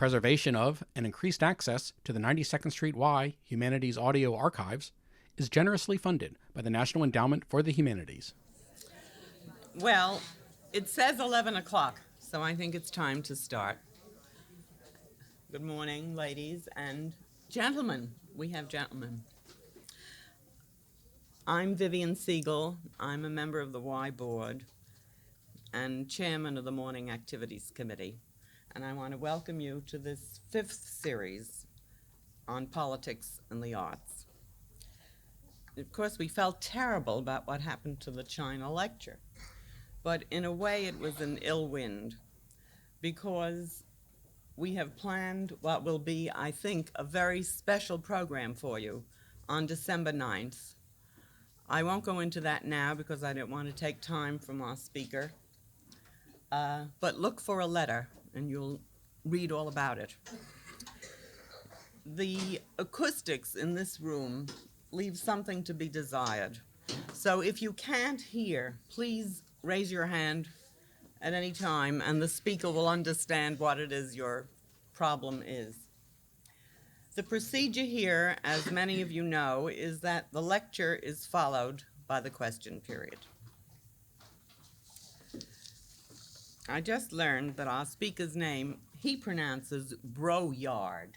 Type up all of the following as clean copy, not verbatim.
preservation of and increased access to the 92nd Street Y Humanities Audio Archives is generously funded by the National Endowment for the Humanities. Well, it says 11 o'clock, so I think it's time to start. Good morning, ladies and gentlemen. We have gentlemen. I'm Vivian Siegel. I'm a member of the Y Board and chairman of the Morning Activities Committee. And I want to welcome you to this 5th series on politics and the arts. Of course, we felt terrible about what happened to the China lecture, but in a way it was an ill wind because we have planned what will be, I think, a very special program for you on December 9th. I won't go into that now because I don't want to take time from our speaker, but look for a letter and you'll read all about it. The acoustics in this room leave something to be desired. So if you can't hear, please raise your hand at any time and the speaker will understand what it is your problem is. The procedure here, as many of you know, is that the lecture is followed by the question period. I just learned that our speaker's name, he pronounces Broyard,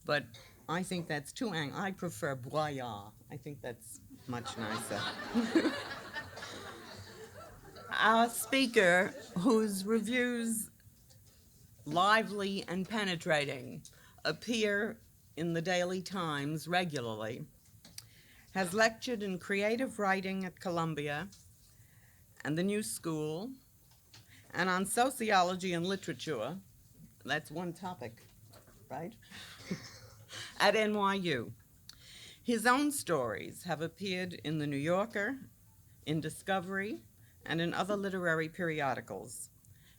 but I think that's too I prefer Broyard. I think that's much nicer. Our speaker, whose reviews, lively and penetrating, appear in the Daily Times regularly, has lectured in creative writing at Columbia and the New School, and on sociology and literature, that's one topic, right? At NYU. His own stories have appeared in The New Yorker, in Discovery, and in other literary periodicals.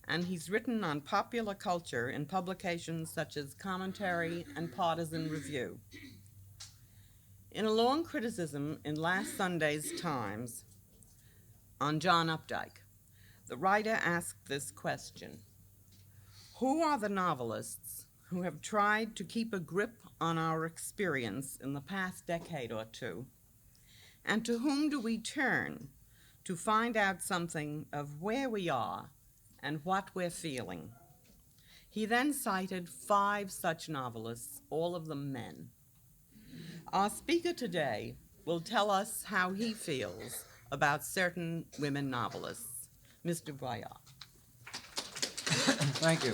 And he's written on popular culture in publications such as Commentary and Partisan Review. In a long criticism in last Sunday's Times on John Updike, the writer asked this question: who are the novelists who have tried to keep a grip on our experience in the past decade or two? And to whom do we turn to find out something of where we are and what we're feeling? He then cited 5 such novelists, all of them men. Our speaker today will tell us how he feels about certain women novelists. Mr. Broyard. Thank you.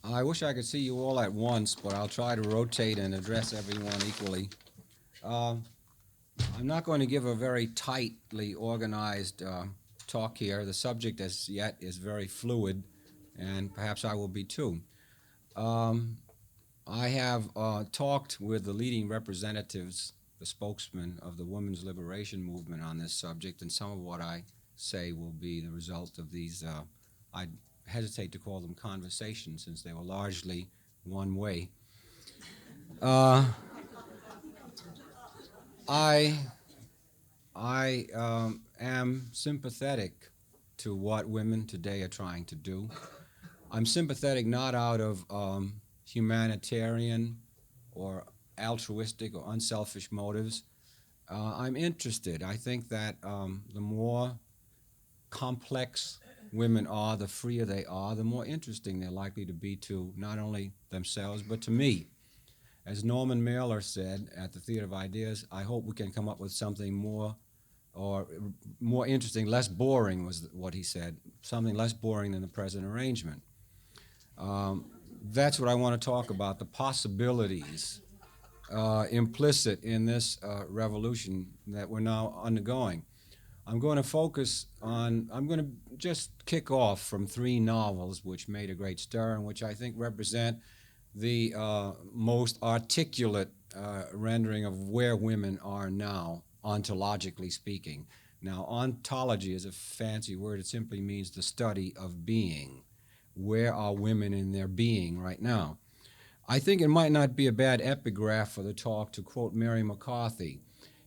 I wish I could see you all at once, but I'll try to rotate and address everyone equally. I'm not going to give a very tightly organized talk here. The subject as yet is very fluid, and perhaps I will be too. I have talked with the leading representatives, the spokesman of the women's liberation movement on this subject, and some of what I say will be the result of these, I hesitate to call them conversations since they were largely one way. I am sympathetic to what women today are trying to do. I'm sympathetic not out of humanitarian or altruistic or unselfish motives. I'm interested. I think that the more complex women are, the freer they are, the more interesting they're likely to be to not only themselves but to me. As Norman Mailer said at the Theater of Ideas, I hope we can come up with something more interesting, less boring was what he said, something less boring than the present arrangement. That's what I want to talk about, the possibilities implicit in this revolution that we're now undergoing. I'm going to just kick off from 3 novels which made a great stir and which I think represent the most articulate rendering of where women are now, ontologically speaking. Now, ontology is a fancy word. It simply means the study of being. Where are women in their being right now? I think it might not be a bad epigraph for the talk to quote Mary McCarthy.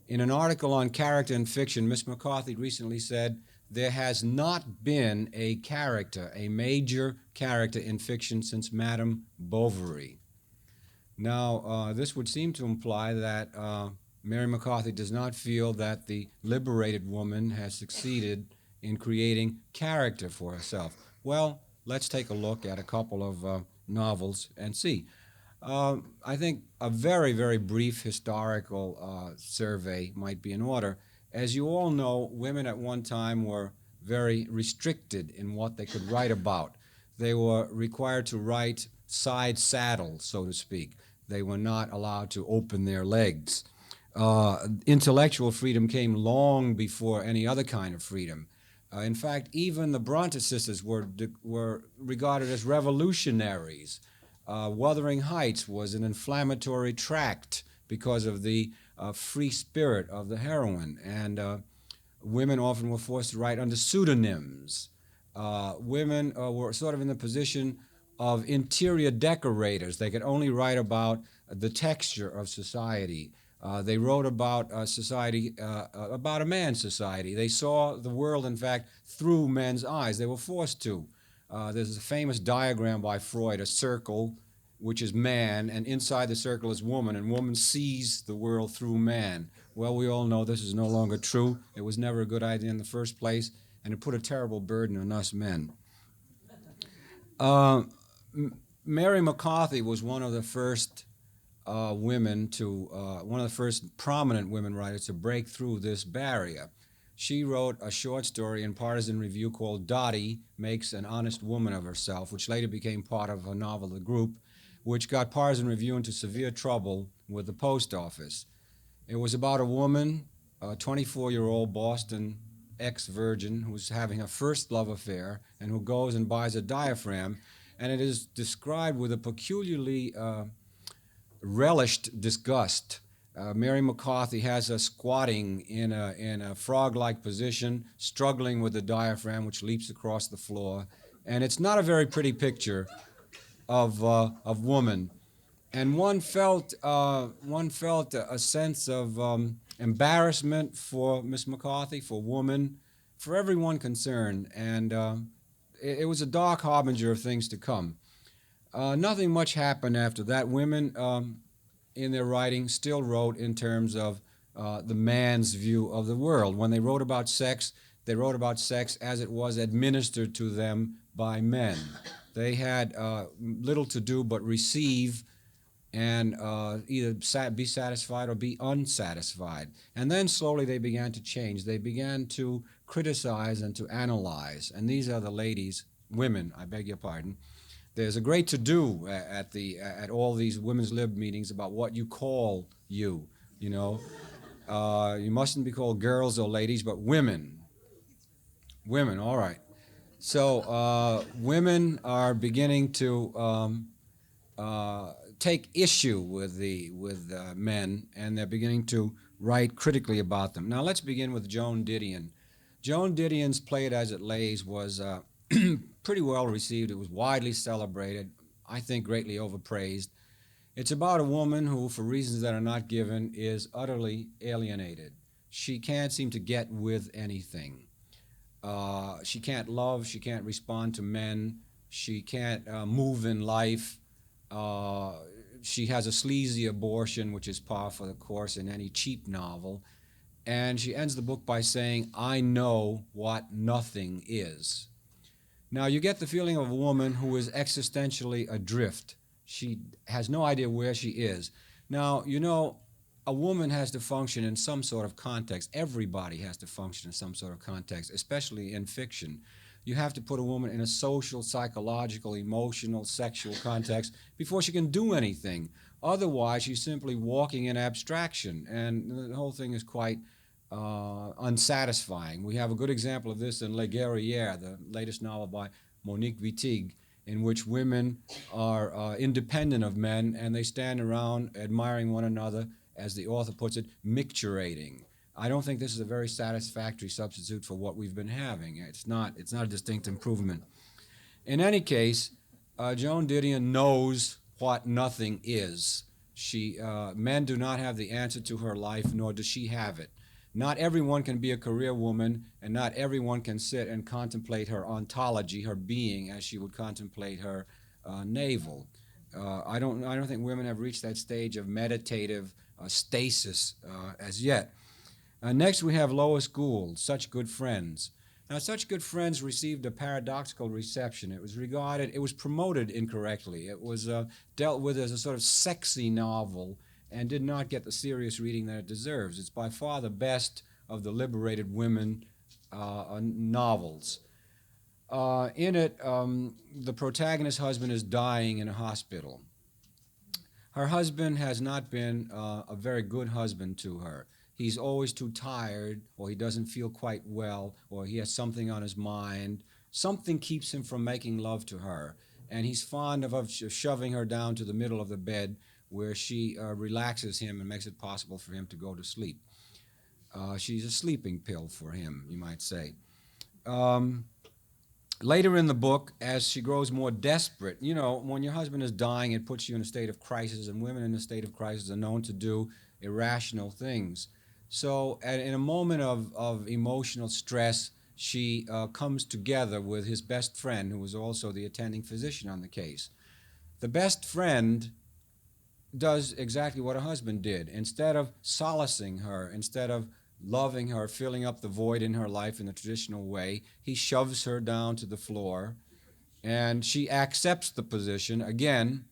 In an article on character in fiction, Miss McCarthy recently said there has not been a character, a major character in fiction since Madame Bovary. Now, this would seem to imply that Mary McCarthy does not feel that the liberated woman has succeeded in creating character for herself. Well, let's take a look at a couple of novels and see. I think a very, very brief historical survey might be in order. As you all know, women at one time were very restricted in what they could write about. They were required to write side saddle, so to speak. They were not allowed to open their legs. Intellectual freedom came long before any other kind of freedom. In fact, even the Bronte sisters were regarded as revolutionaries. Wuthering Heights was an inflammatory tract because of the free spirit of the heroine, and women often were forced to write under pseudonyms. Women were sort of in the position of interior decorators. They could only write about the texture of society. They wrote about society, about a man's society. They saw the world, in fact, through men's eyes. They were forced to. There's a famous diagram by Freud, a circle, which is man, and inside the circle is woman, and woman sees the world through man. Well, we all know this is no longer true. It was never a good idea in the first place, and it put a terrible burden on us men. Mary McCarthy was one of the first women to, one of the first prominent women writers to break through this barrier. She wrote a short story in Partisan Review called Dottie Makes an Honest Woman of Herself, which later became part of her novel, The Group, which got Partisan Review into severe trouble with the post office. It was about a woman, a 24-year-old Boston ex-virgin who's having her first love affair and who goes and buys a diaphragm, and it is described with a peculiarly relished disgust. Mary McCarthy has her squatting in a frog-like position, struggling with the diaphragm which leaps across the floor, and it's not a very pretty picture of woman. And one felt a sense of embarrassment for Miss McCarthy, for woman, for everyone concerned, and it was a dark harbinger of things to come. Nothing much happened after that. Women in their writing still wrote in terms of the man's view of the world. When they wrote about sex, they wrote about sex as it was administered to them by men. They had little to do but receive and either be satisfied or be unsatisfied. And then slowly they began to change. They began to criticize and to analyze. And these are the ladies, women, I beg your pardon. There's a great to-do at all these women's lib meetings about what you call you, you know. You mustn't be called girls or ladies, but women. Women, all right. So women are beginning to take issue with men, and they're beginning to write critically about them. Now let's begin with Joan Didion. Joan Didion's Play It As It Lays was pretty well received. It was widely celebrated, I think greatly overpraised. It's about a woman who, for reasons that are not given, is utterly alienated. She can't seem to get with anything. She can't love, she can't respond to men, she can't move in life. She has a sleazy abortion, which is par for the course in any cheap novel. And she ends the book by saying, I know what nothing is. Now, you get the feeling of a woman who is existentially adrift. She has no idea where she is. Now, you know, a woman has to function in some sort of context. Everybody has to function in some sort of context, especially in fiction. You have to put a woman in a social, psychological, emotional, sexual context before she can do anything. Otherwise, she's simply walking in abstraction, and the whole thing is quite unsatisfying. We have a good example of this in Le Guerrière, the latest novel by Monique Wittig, in which women are independent of men, and they stand around admiring one another, as the author puts it, micturating. I don't think this is a very satisfactory substitute for what we've been having. It's not a distinct improvement. In any case, Joan Didion knows what nothing is. Men do not have the answer to her life, nor does she have it. Not everyone can be a career woman, and not everyone can sit and contemplate her ontology, her being, as she would contemplate her navel. I don't think women have reached that stage of meditative stasis as yet. Next, we have Lois Gould, Such Good Friends. Now, Such Good Friends received a paradoxical reception. It was promoted incorrectly. It was dealt with as a sort of sexy novel and did not get the serious reading that it deserves. It's by far the best of the liberated women novels. In it, the protagonist's husband is dying in a hospital. Her husband has not been a very good husband to her. He's always too tired, or he doesn't feel quite well, or he has something on his mind. Something keeps him from making love to her, and he's fond of shoving her down to the middle of the bed where she relaxes him and makes it possible for him to go to sleep. She's a sleeping pill for him, you might say. Later in the book, as she grows more desperate, you know, when your husband is dying, it puts you in a state of crisis, and women in a state of crisis are known to do irrational things. So in a moment of emotional stress, she comes together with his best friend, who was also the attending physician on the case. The best friend does exactly what her husband did. Instead of solacing her, instead of loving her, filling up the void in her life in the traditional way, he shoves her down to the floor, and she accepts the position again.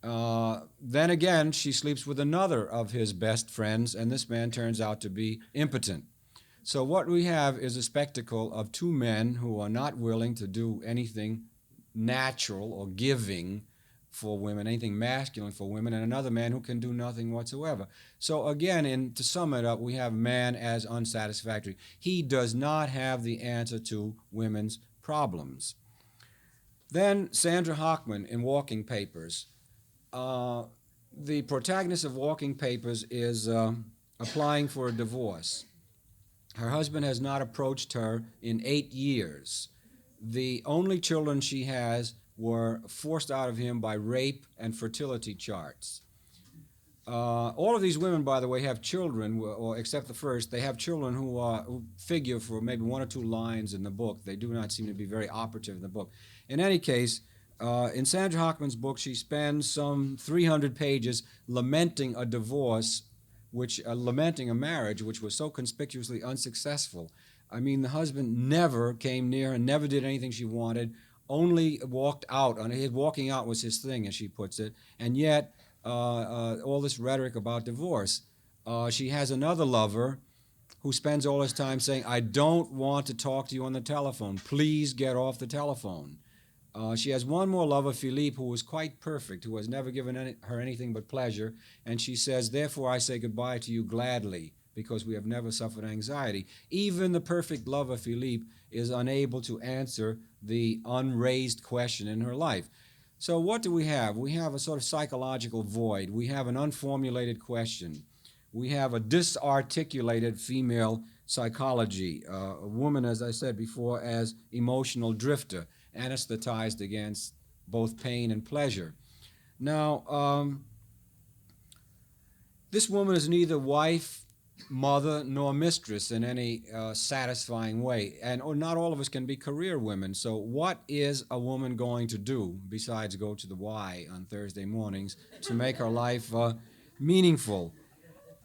Then again, she sleeps with another of his best friends, and this man turns out to be impotent. So what we have is a spectacle of two men who are not willing to do anything natural or giving for women, anything masculine for women, and another man who can do nothing whatsoever. So again, to sum it up, we have man as unsatisfactory. He does not have the answer to women's problems. Then Sandra Hochman in Walking Papers. The protagonist of Walking Papers is applying for a divorce. Her husband has not approached her in 8 years. The only children she has were forced out of him by rape and fertility charts. All of these women, by the way, have children, or except the first, they have children who figure for maybe 1 or 2 lines in the book. They do not seem to be very operative in the book. In any case, in Sandra Hochman's book, she spends some 300 pages lamenting a divorce, lamenting a marriage which was so conspicuously unsuccessful. I mean, the husband never came near her, never did anything she wanted, only walked out. Walking out was his thing, as she puts it, and yet all this rhetoric about divorce. She has another lover who spends all his time saying, I don't want to talk to you on the telephone. Please get off the telephone. She has one more lover, Philippe, who was quite perfect, who has never given her anything but pleasure, and she says, therefore I say goodbye to you gladly, because we have never suffered anxiety. Even the perfect lover, Philippe, is unable to answer the unraised question in her life. So what do we have? We have a sort of psychological void. We have an unformulated question. We have a disarticulated female psychology, a woman, as I said before, as emotional drifter, anesthetized against both pain and pleasure. Now, this woman is neither wife, mother, nor mistress in any satisfying way, and not all of us can be career women. So what is a woman going to do besides go to the Y on Thursday mornings to make her life meaningful?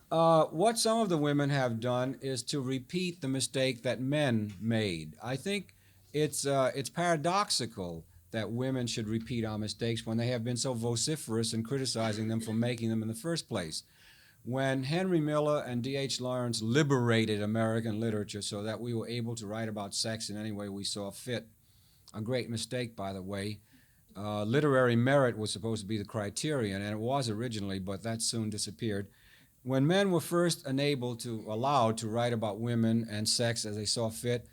What some of the women have done is to repeat the mistake that men made. I think it's paradoxical that women should repeat our mistakes when they have been so vociferous in criticizing them for making them in the first place. When Henry Miller and D.H. Lawrence liberated American literature so that we were able to write about sex in any way we saw fit, a great mistake, by the way. Literary merit was supposed to be the criterion, and it was originally, but that soon disappeared. When men were first allowed to write about women and sex as they saw fit,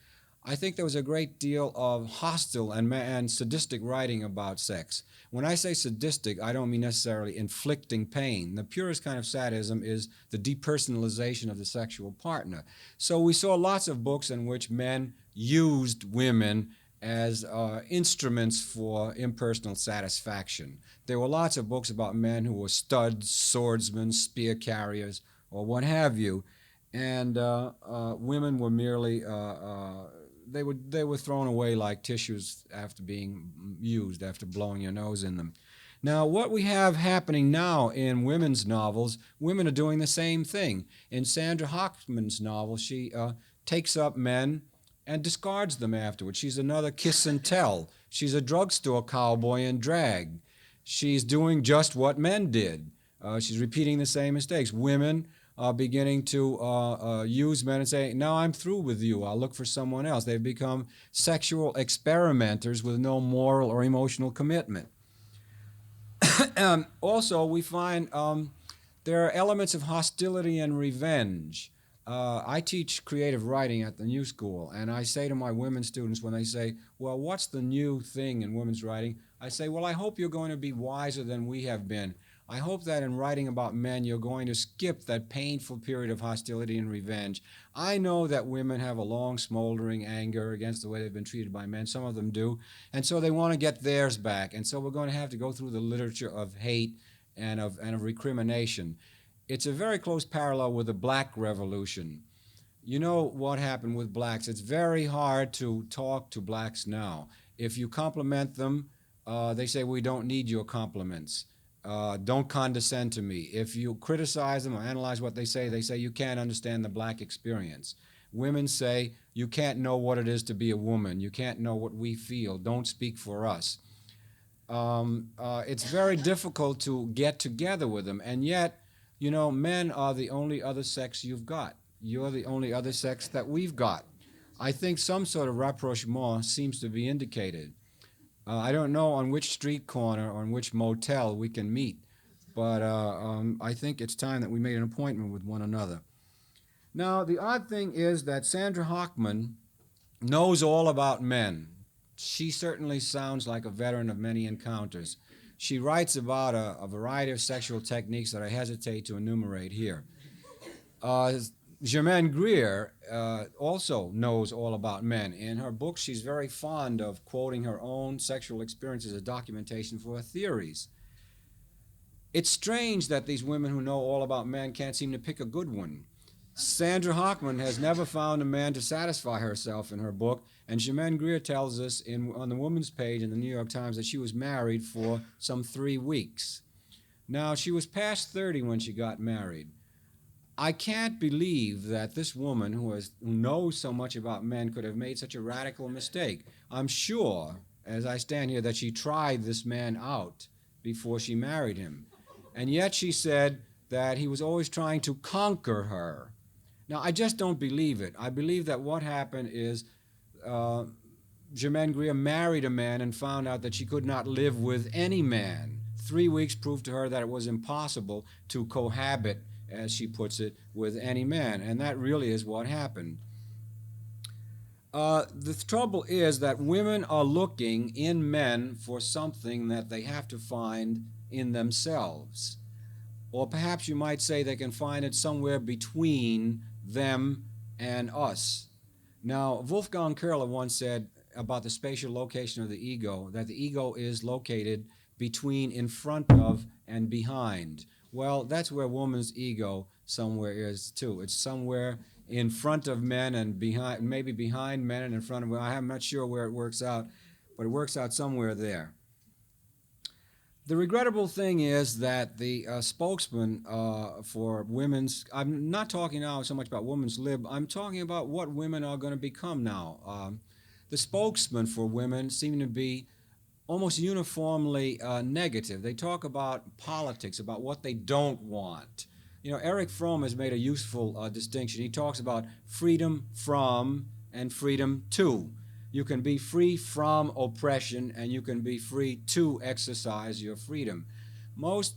I think there was a great deal of hostile and sadistic writing about sex. When I say sadistic, I don't mean necessarily inflicting pain. The purest kind of sadism is the depersonalization of the sexual partner. So we saw lots of books in which men used women as instruments for impersonal satisfaction. There were lots of books about men who were studs, swordsmen, spear carriers, or what have you. and women were merely they were thrown away like tissues after being used, after blowing your nose in them. Now, what we have happening now in women's novels, women are doing the same thing. In Sandra Hochman's novel, she takes up men and discards them afterwards. She's another kiss and tell. She's a drugstore cowboy in drag. She's doing just what men did. She's repeating the same mistakes. Women are beginning to use men and say, "Now I'm through with you. I'll look for someone else." They've become sexual experimenters with no moral or emotional commitment. Also, we find there are elements of hostility and revenge. I teach creative writing at the New School, and I say to my women students when they say, "Well, what's the new thing in women's writing?" I say, "Well, I hope you're going to be wiser than we have been. I hope that in writing about men, you're going to skip that painful period of hostility and revenge. I know that women have a long, smoldering anger against the way they've been treated by men. Some of them do. And so they want to get theirs back. And so we're going to have to go through the literature of hate and of recrimination." It's a very close parallel with the Black Revolution. You know what happened with blacks. It's very hard to talk to blacks now. If you compliment them, they say, "We don't need your compliments. Don't condescend to me." If you criticize them or analyze what they say, "You can't understand the black experience." Women say, "You can't know what it is to be a woman. You can't know what we feel. Don't speak for us." It's very difficult to get together with them. And yet, you know, men are the only other sex you've got. You're the only other sex that we've got. I think some sort of rapprochement seems to be indicated. I don't know on which street corner or on which motel we can meet, but I think it's time that we made an appointment with one another. Now, the odd thing is that Sandra Hochman knows all about men. She certainly sounds like a veteran of many encounters. She writes about a variety of sexual techniques that I hesitate to enumerate here. Germaine Greer also knows all about men. In her book, she's very fond of quoting her own sexual experiences as documentation for her theories. It's strange that these women who know all about men can't seem to pick a good one. Sandra Hochman has never found a man to satisfy herself in her book, and Germaine Greer tells us on the woman's page in the New York Times that she was married for some 3 weeks. Now, she was past 30 when she got married. I can't believe that this woman who knows so much about men could have made such a radical mistake. I'm sure, as I stand here, that she tried this man out before she married him. And yet she said that he was always trying to conquer her. Now, I just don't believe it. I believe that what happened is Germaine Greer married a man and found out that she could not live with any man. 3 weeks proved to her that it was impossible to cohabit, as she puts it, with any man. And that really is what happened. The trouble is that women are looking in men for something that they have to find in themselves. Or perhaps you might say they can find it somewhere between them and us. Now, Wolfgang Köhler once said about the spatial location of the ego, that the ego is located between, in front of, and behind. Well, that's where woman's ego somewhere is too. It's somewhere in front of men and behind, maybe behind men and in front of them. I'm not sure where it works out, but it works out somewhere there. The regrettable thing is that the spokesman for women's, I'm not talking now so much about women's lib, I'm talking about what women are going to become now. The spokesmen for women seem to be almost uniformly negative. They talk about politics, about what they don't want. You know, Erich Fromm has made a useful distinction. He talks about freedom from and freedom to. You can be free from oppression, and you can be free to exercise your freedom. Most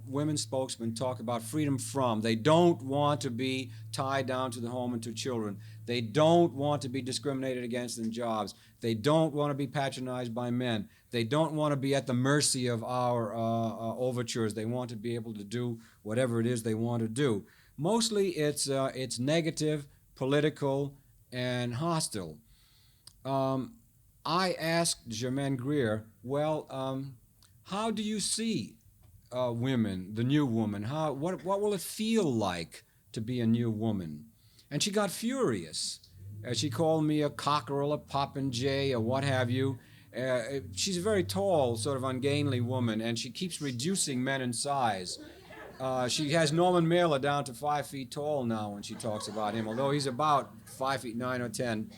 women's spokesmen talk about freedom from. They don't want to be tied down to the home and to children. They don't want to be discriminated against in jobs. They don't want to be patronized by men. They don't want to be at the mercy of our overtures. They want to be able to do whatever it is they want to do. Mostly it's negative, political, and hostile. I asked Germaine Greer, well, how do you see women, the new woman? What will it feel like to be a new woman. And she got furious. She called me a cockerel, a popinjay, or what have you. She's a very tall, sort of ungainly woman, and she keeps reducing men in size. She has Norman Mailer down to 5 feet tall now when she talks about him, although he's about 5 feet 9 or 10.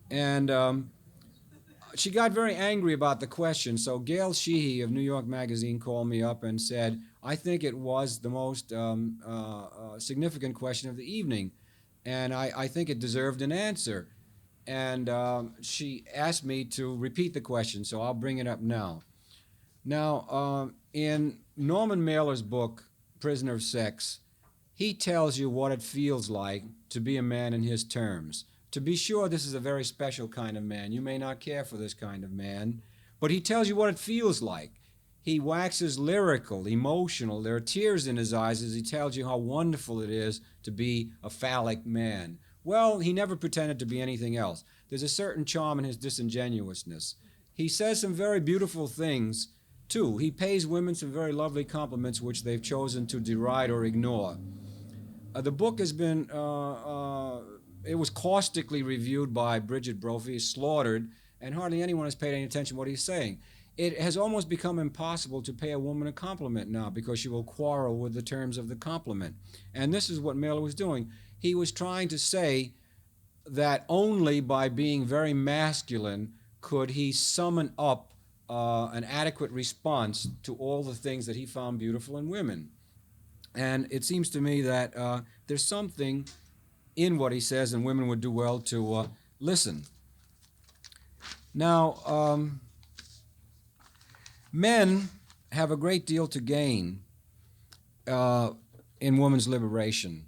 And she got very angry about the question, so Gail Sheehy of New York Magazine called me up and said, I think it was the most significant question of the evening, and I think it deserved an answer. And she asked me to repeat the question, so I'll bring it up now. Now, in Norman Mailer's book, Prisoner of Sex, he tells you what it feels like to be a man in his terms. To be sure, this is a very special kind of man. You may not care for this kind of man, but he tells you what it feels like. He waxes lyrical, emotional. There are tears in his eyes as he tells you how wonderful it is to be a phallic man. Well, he never pretended to be anything else. There's a certain charm in his disingenuousness. He says some very beautiful things, too. He pays women some very lovely compliments which they've chosen to deride or ignore. The book has been, it was caustically reviewed by Bridget Brophy, slaughtered, and hardly anyone has paid any attention to what he's saying. It has almost become impossible to pay a woman a compliment now because she will quarrel with the terms of the compliment. And this is what Mailer was doing. He was trying to say that only by being very masculine could he summon up an adequate response to all the things that he found beautiful in women. And it seems to me that there's something in what he says, and women would do well to listen. Now, men have a great deal to gain in women's liberation.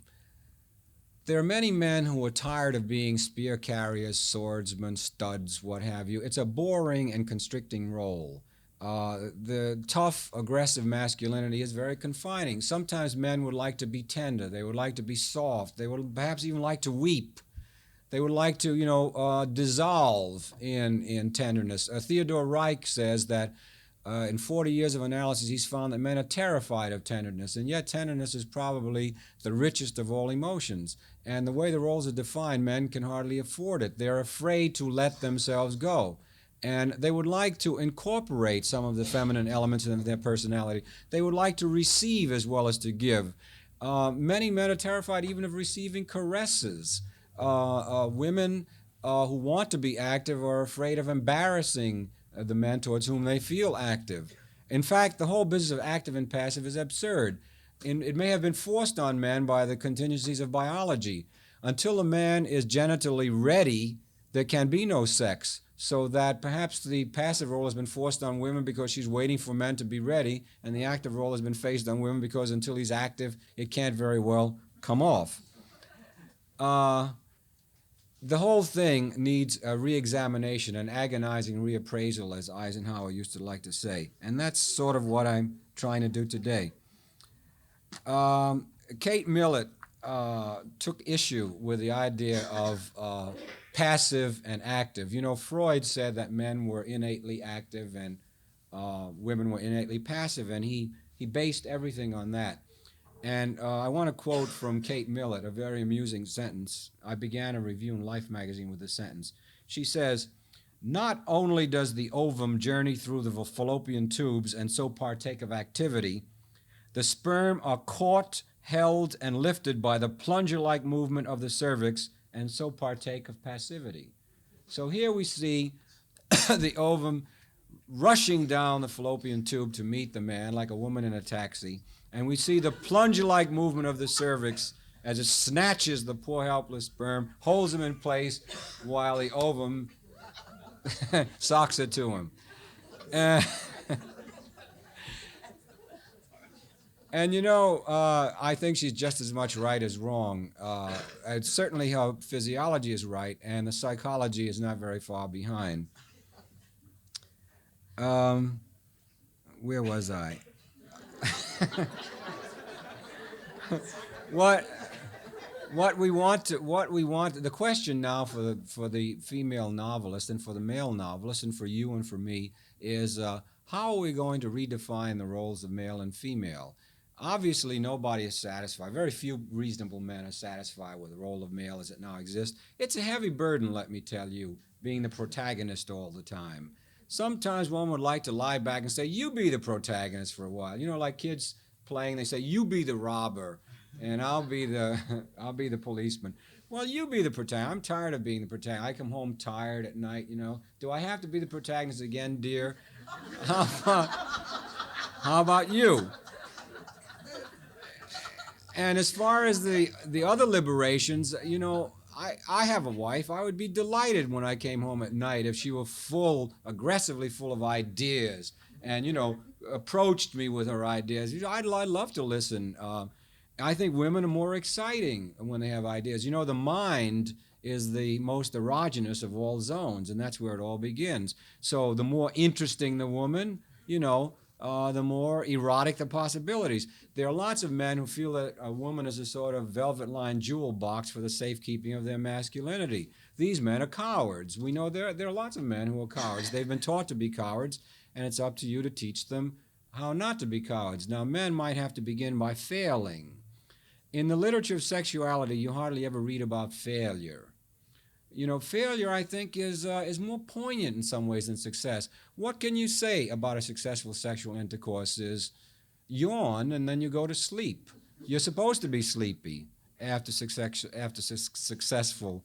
There are many men who are tired of being spear carriers, swordsmen, studs, what have you. It's a boring and constricting role. The tough, aggressive masculinity is very confining. Sometimes men would like to be tender. They would like to be soft. They would perhaps even like to weep. They would like to, dissolve in tenderness. Theodore Reich says that in 40 years of analysis, he's found that men are terrified of tenderness, and yet tenderness is probably the richest of all emotions. And the way the roles are defined, men can hardly afford it. They're afraid to let themselves go. And they would like to incorporate some of the feminine elements in their personality. They would like to receive as well as to give. Many men are terrified even of receiving caresses. Women who want to be active are afraid of embarrassing the men towards whom they feel active. In fact, the whole business of active and passive is absurd. It may have been forced on men by the contingencies of biology. Until a man is genitally ready, there can be no sex. So that perhaps the passive role has been forced on women because she's waiting for men to be ready, and the active role has been faced on women because until he's active, it can't very well come off. The whole thing needs a re-examination, an agonizing reappraisal, as Eisenhower used to like to say. And that's sort of what I'm trying to do today. Kate Millett took issue with the idea of passive and active. You know, Freud said that men were innately active and women were innately passive, and he based everything on that. And I want to quote from Kate Millett, a very amusing sentence. I began a review in Life magazine with this sentence. She says, "Not only does the ovum journey through the fallopian tubes and so partake of activity, the sperm are caught, held, and lifted by the plunger-like movement of the cervix and so partake of passivity." So here we see the ovum rushing down the fallopian tube to meet the man like a woman in a taxi. And we see the plunger-like movement of the cervix as it snatches the poor helpless sperm, holds him in place while the ovum socks it to him. And I think she's just as much right as wrong. It's certainly her physiology is right, and the psychology is not very far behind. Where was I? What we want, the question now for the female novelist and for the male novelist and for you and for me is how are we going to redefine the roles of male and female? Obviously, nobody is satisfied. Very few reasonable men are satisfied with the role of male as it now exists. It's a heavy burden, let me tell you, being the protagonist all the time. Sometimes one would like to lie back and say, you be the protagonist for a while. You know, like kids playing, they say, you be the robber, and I'll be the, I'll be the policeman. Well, you be the protagonist. I'm tired of being the protagonist. I come home tired at night, you know. Do I have to be the protagonist again, dear? How about you? And as far as the other liberations, you know, I have a wife. I would be delighted when I came home at night if she were full, aggressively full of ideas and, you know, approached me with her ideas. You know, I'd love to listen. I think women are more exciting when they have ideas. You know, the mind is the most erogenous of all zones, and that's where it all begins. So the more interesting the woman, you know, the more erotic the possibilities. There are lots of men who feel that a woman is a sort of velvet-lined jewel box for the safekeeping of their masculinity. These men are cowards. We know there are lots of men who are cowards. They've been taught to be cowards, and it's up to you to teach them how not to be cowards. Now, men might have to begin by failing. In the literature of sexuality, you hardly ever read about failure. You know, failure, I think, is more poignant in some ways than success. What can you say about a successful sexual intercourse is yawn and then you go to sleep. You're supposed to be sleepy after successful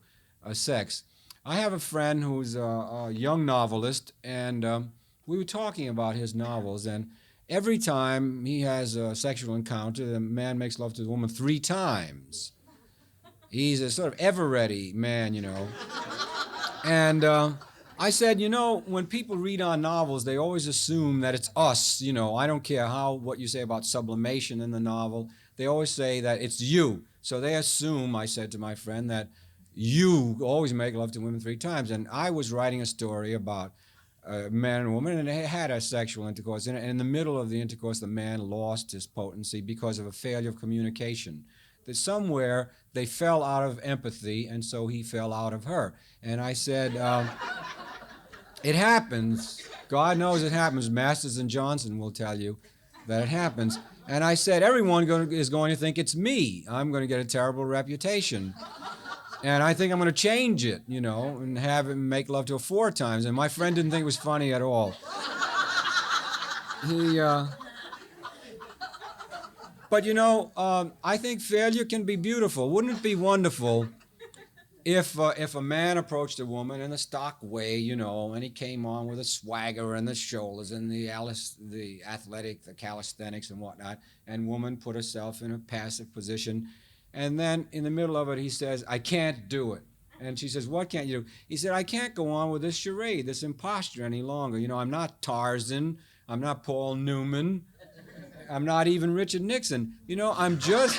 sex. I have a friend who's a young novelist, and we were talking about his novels, and every time he has a sexual encounter, the man makes love to the woman 3 times. He's a sort of ever-ready man, you know. And I said, you know, when people read our novels, they always assume that it's us, you know. I don't care what you say about sublimation in the novel. They always say that it's you. So they assume, I said to my friend, that you always make love to women 3 times. And I was writing a story about a man and a woman, and they had a sexual intercourse. And in the middle of the intercourse, the man lost his potency because of a failure of communication. That somewhere they fell out of empathy, and so he fell out of her. And I said, it happens. God knows it happens. Masters and Johnson will tell you that it happens. And I said, everyone is going to think it's me. I'm going to get a terrible reputation. And I think I'm going to change it, you know, and have him make love to her 4 times. And my friend didn't think it was funny at all. But, you know, I think failure can be beautiful. Wouldn't it be wonderful if a man approached a woman in a stock way, you know, and he came on with a swagger and the shoulders and the athletic, the calisthenics and whatnot, and woman put herself in a passive position. And then in the middle of it, he says, I can't do it. And she says, what can't you do? He said, I can't go on with this charade, this imposture any longer. You know, I'm not Tarzan. I'm not Paul Newman. I'm not even Richard Nixon. You know, I'm just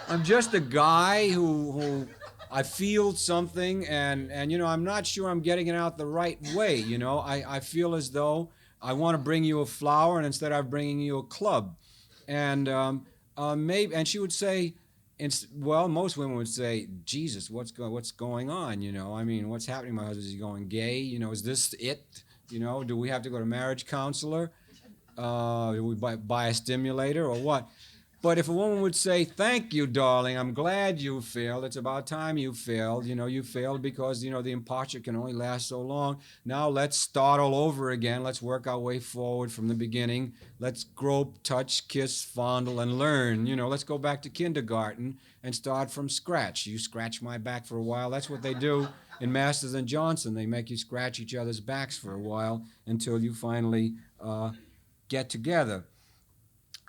a guy who I feel something, and you know, I'm not sure I'm getting it out the right way. You know, I feel as though I want to bring you a flower, and instead I'm bringing you a club. And maybe, and she would say, well, most women would say, Jesus, what's going on? You know, I mean, what's happening? My husband, is he going gay? You know, is this it? You know, do we have to go to marriage counselor? Do we buy a stimulator or what? But if a woman would say, thank you, darling, I'm glad you failed. It's about time you failed. You know, you failed because, you know, the imposture can only last so long. Now let's start all over again. Let's work our way forward from the beginning. Let's grope, touch, kiss, fondle, and learn. You know, let's go back to kindergarten and start from scratch. You scratch my back for a while. That's what they do in Masters and Johnson. They make you scratch each other's backs for a while until you finally get together.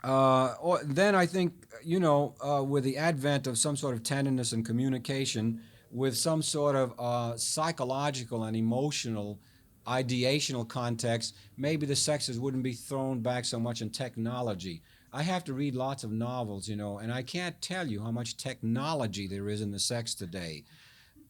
Then I think, you know, with the advent of some sort of tenderness and communication, with some sort of psychological and emotional ideational context, maybe the sexes wouldn't be thrown back so much in technology. I have to read lots of novels, you know, and I can't tell you how much technology there is in the sex today.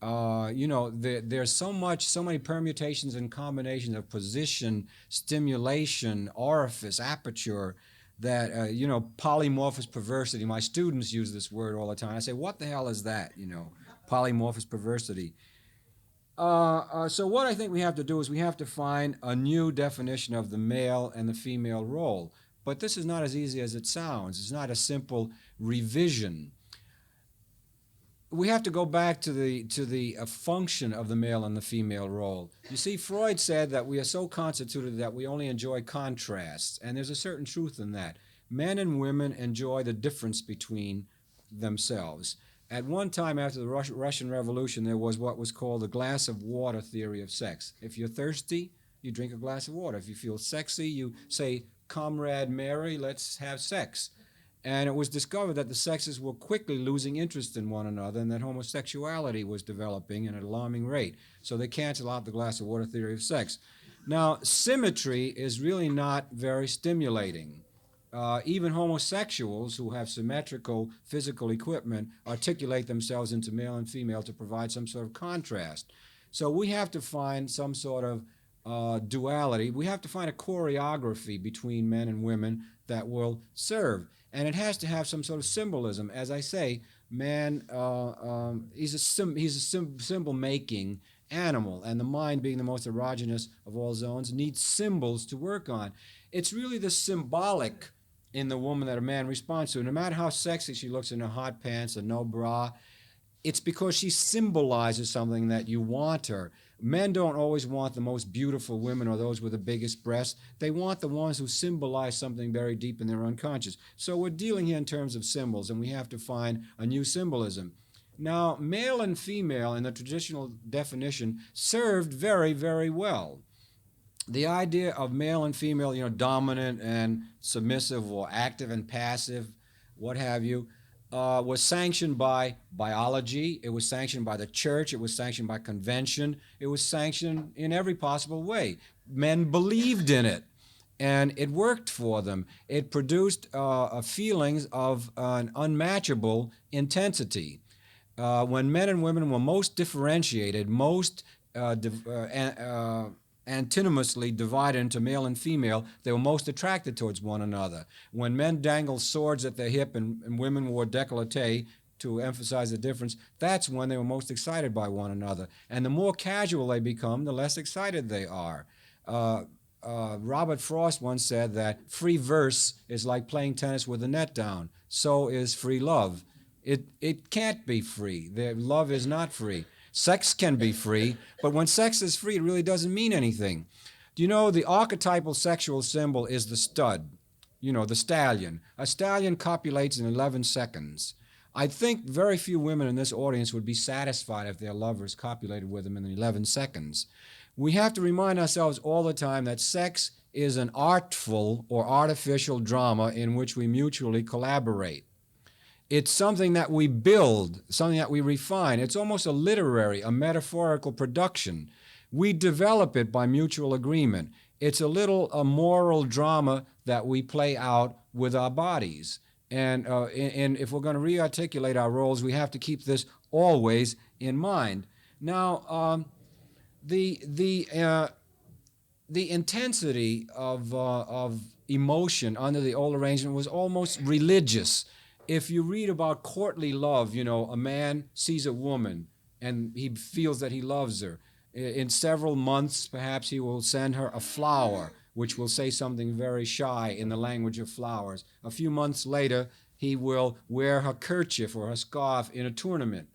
You know, there's so many permutations and combinations of position, stimulation, orifice, aperture, that, you know, polymorphous perversity. My students use this word all the time. I say, what the hell is that, you know, polymorphous perversity? So what I think we have to do is we have to find a new definition of the male and the female role. But this is not as easy as it sounds. It's not a simple revision. We have to go back to the function of the male and the female role. You see, Freud said that we are so constituted that we only enjoy contrasts, and there's a certain truth in that. Men and women enjoy the difference between themselves. At one time after the Russian Revolution, there was what was called the glass of water theory of sex. If you're thirsty, you drink a glass of water. If you feel sexy, you say, "Comrade Mary, let's have sex." And it was discovered that the sexes were quickly losing interest in one another and that homosexuality was developing at an alarming rate. So they cancel out the glass of water theory of sex. Now, symmetry is really not very stimulating. Even homosexuals who have symmetrical physical equipment articulate themselves into male and female to provide some sort of contrast. So we have to find some sort of duality. We have to find a choreography between men and women that will serve. And it has to have some sort of symbolism. As I say, man, he's a symbol-making animal, and the mind, being the most erogenous of all zones, needs symbols to work on. It's really the symbolic in the woman that a man responds to. No matter how sexy she looks in her hot pants and no bra, it's because she symbolizes something that you want her. Men don't always want the most beautiful women or those with the biggest breasts. They want the ones who symbolize something very deep in their unconscious. So we're dealing here in terms of symbols, and we have to find a new symbolism. Now, male and female, in the traditional definition, served very, very well. The idea of male and female, dominant and submissive, or active and passive, what have you, was sanctioned by biology, it was sanctioned by the church, it was sanctioned by convention, it was sanctioned in every possible way. Men believed in it, and it worked for them. It produced feelings of an unmatchable intensity. When men and women were most differentiated, most antinomously divided into male and female, they were most attracted towards one another. When men dangled swords at their hip and women wore décolleté to emphasize the difference, that's when they were most excited by one another. And the more casual they become, the less excited they are. Robert Frost once said that free verse is like playing tennis with the net down. So is free love. It can't be free. Love is not free. Sex can be free, but when sex is free, it really doesn't mean anything. Do you know the archetypal sexual symbol is the stud, the stallion. A stallion copulates in 11 seconds. I think very few women in this audience would be satisfied if their lovers copulated with them in 11 seconds. We have to remind ourselves all the time that sex is an artful or artificial drama in which we mutually collaborate. It's something that we build, something that we refine. It's almost a literary, a metaphorical production. We develop it by mutual agreement. It's a moral drama that we play out with our bodies. And if we're going to rearticulate our roles, we have to keep this always in mind. Now, the intensity of emotion under the old arrangement was almost religious. If you read about courtly love, a man sees a woman and he feels that he loves her. In several months, perhaps he will send her a flower, which will say something very shy in the language of flowers. A few months later, he will wear her kerchief or her scarf in a tournament.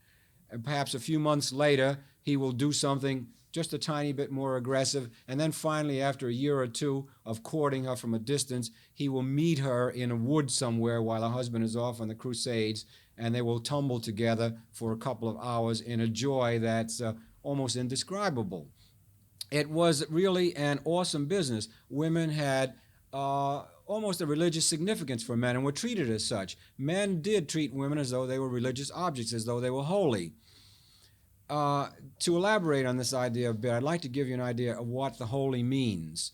And perhaps a few months later, he will do something just a tiny bit more aggressive. And then finally, after a year or two of courting her from a distance, he will meet her in a wood somewhere while her husband is off on the crusades, and they will tumble together for a couple of hours in a joy that's almost indescribable. It was really an awesome business. Women had almost a religious significance for men and were treated as such. Men did treat women as though they were religious objects, as though they were holy. To elaborate on this idea a bit, I'd like to give you an idea of what the holy means.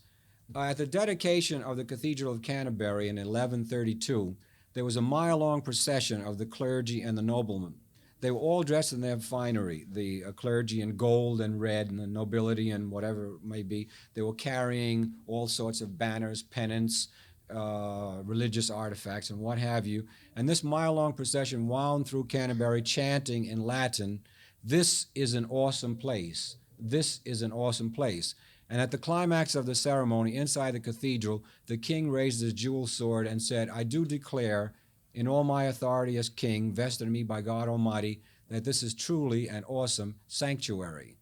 At the dedication of the Cathedral of Canterbury in 1132, there was a mile-long procession of the clergy and the noblemen. They were all dressed in their finery, the clergy in gold and red, and the nobility in whatever it may be. They were carrying all sorts of banners, pennants, religious artifacts, and what have you. And this mile-long procession wound through Canterbury chanting in Latin, "This is an awesome place. this is an awesome place. And at the climax of the ceremony inside the cathedral, the king raised his jeweled sword and said, I do declare in all my authority as king, vested in me by God Almighty, that this is truly an awesome sanctuary.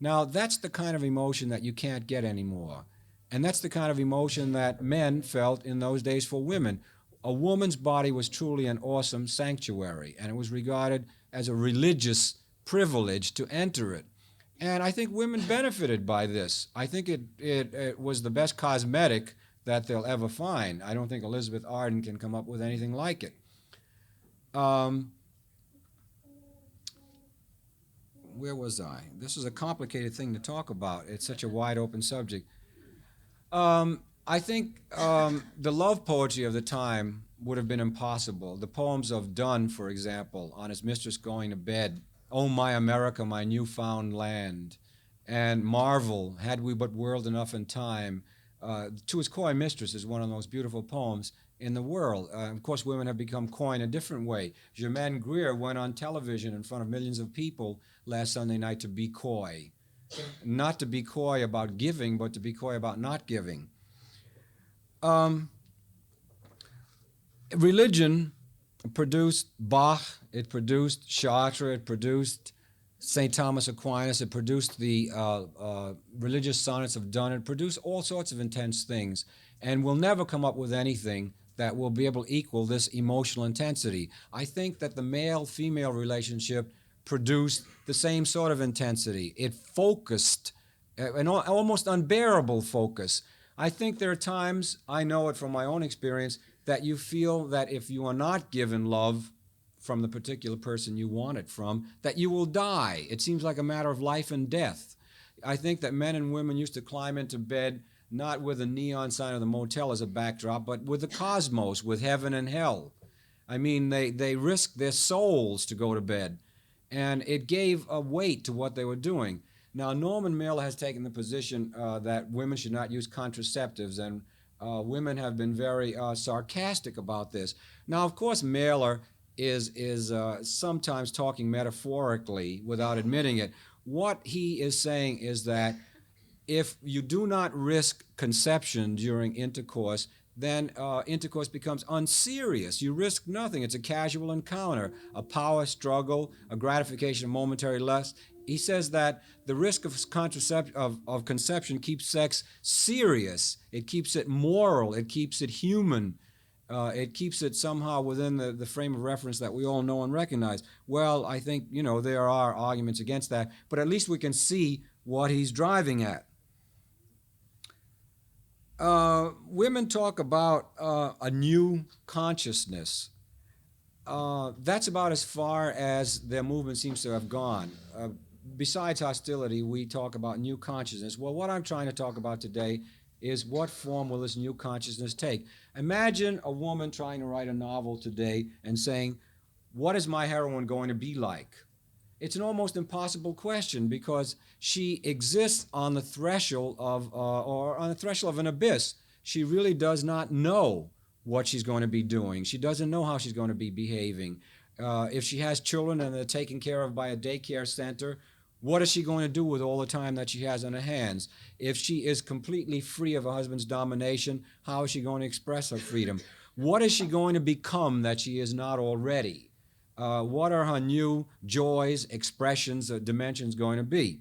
Now, that's the kind of emotion that you can't get anymore. And that's the kind of emotion that men felt in those days for women. A woman's body was truly an awesome sanctuary, and it was regarded as a religious privilege to enter it. And I think women benefited by this. I think it was the best cosmetic that they'll ever find. I don't think Elizabeth Arden can come up with anything like it. Where was I? This is a complicated thing to talk about. It's such a wide open subject. I think the love poetry of the time would have been impossible. The poems of Donne, for example, on his mistress going to bed, "Oh, my America, my newfound land," and Marvel, "Had we but whirled enough in time," to his coy mistress is one of the most beautiful poems in the world. Of course, women have become coy in a different way. Germaine Greer went on television in front of millions of people last Sunday night to be coy. Not to be coy about giving, but to be coy about not giving. Religion produced Bach, it produced Chartres, it produced St. Thomas Aquinas, it produced the religious sonnets of Donne, it produced all sorts of intense things, and will never come up with anything that will be able to equal this emotional intensity. I think that the male-female relationship produced the same sort of intensity. It focused, an almost unbearable focus. I think there are times, I know it from my own experience, that you feel that if you are not given love from the particular person you want it from, that you will die. It seems like a matter of life and death. I think that men and women used to climb into bed not with a neon sign of the motel as a backdrop, but with the cosmos, with heaven and hell. I mean, they risked their souls to go to bed, and it gave a weight to what they were doing. Now, Norman Mailer has taken the position that women should not use contraceptives, and women have been very sarcastic about this. Now, of course, Mailer is sometimes talking metaphorically without admitting it. What he is saying is that if you do not risk conception during intercourse, then intercourse becomes unserious. You risk nothing. It's a casual encounter, a power struggle, a gratification of momentary lust. He says that the risk of conception keeps sex serious. It keeps it moral. It keeps it human. It keeps it somehow within the frame of reference that we all know and recognize. Well, I think, there are arguments against that, but at least we can see what he's driving at. Women talk about a new consciousness. That's about as far as their movement seems to have gone. Besides hostility, we talk about new consciousness. Well, what I'm trying to talk about today is what form will this new consciousness take? Imagine a woman trying to write a novel today and saying, what is my heroine going to be like? It's an almost impossible question because she exists on the threshold of an abyss. She really does not know what she's going to be doing. She doesn't know how she's going to be behaving. If she has children and they're taken care of by a daycare center, what is she going to do with all the time that she has on her hands? If she is completely free of her husband's domination, how is she going to express her freedom? What is she going to become that she is not already? What are her new joys, expressions, or dimensions going to be?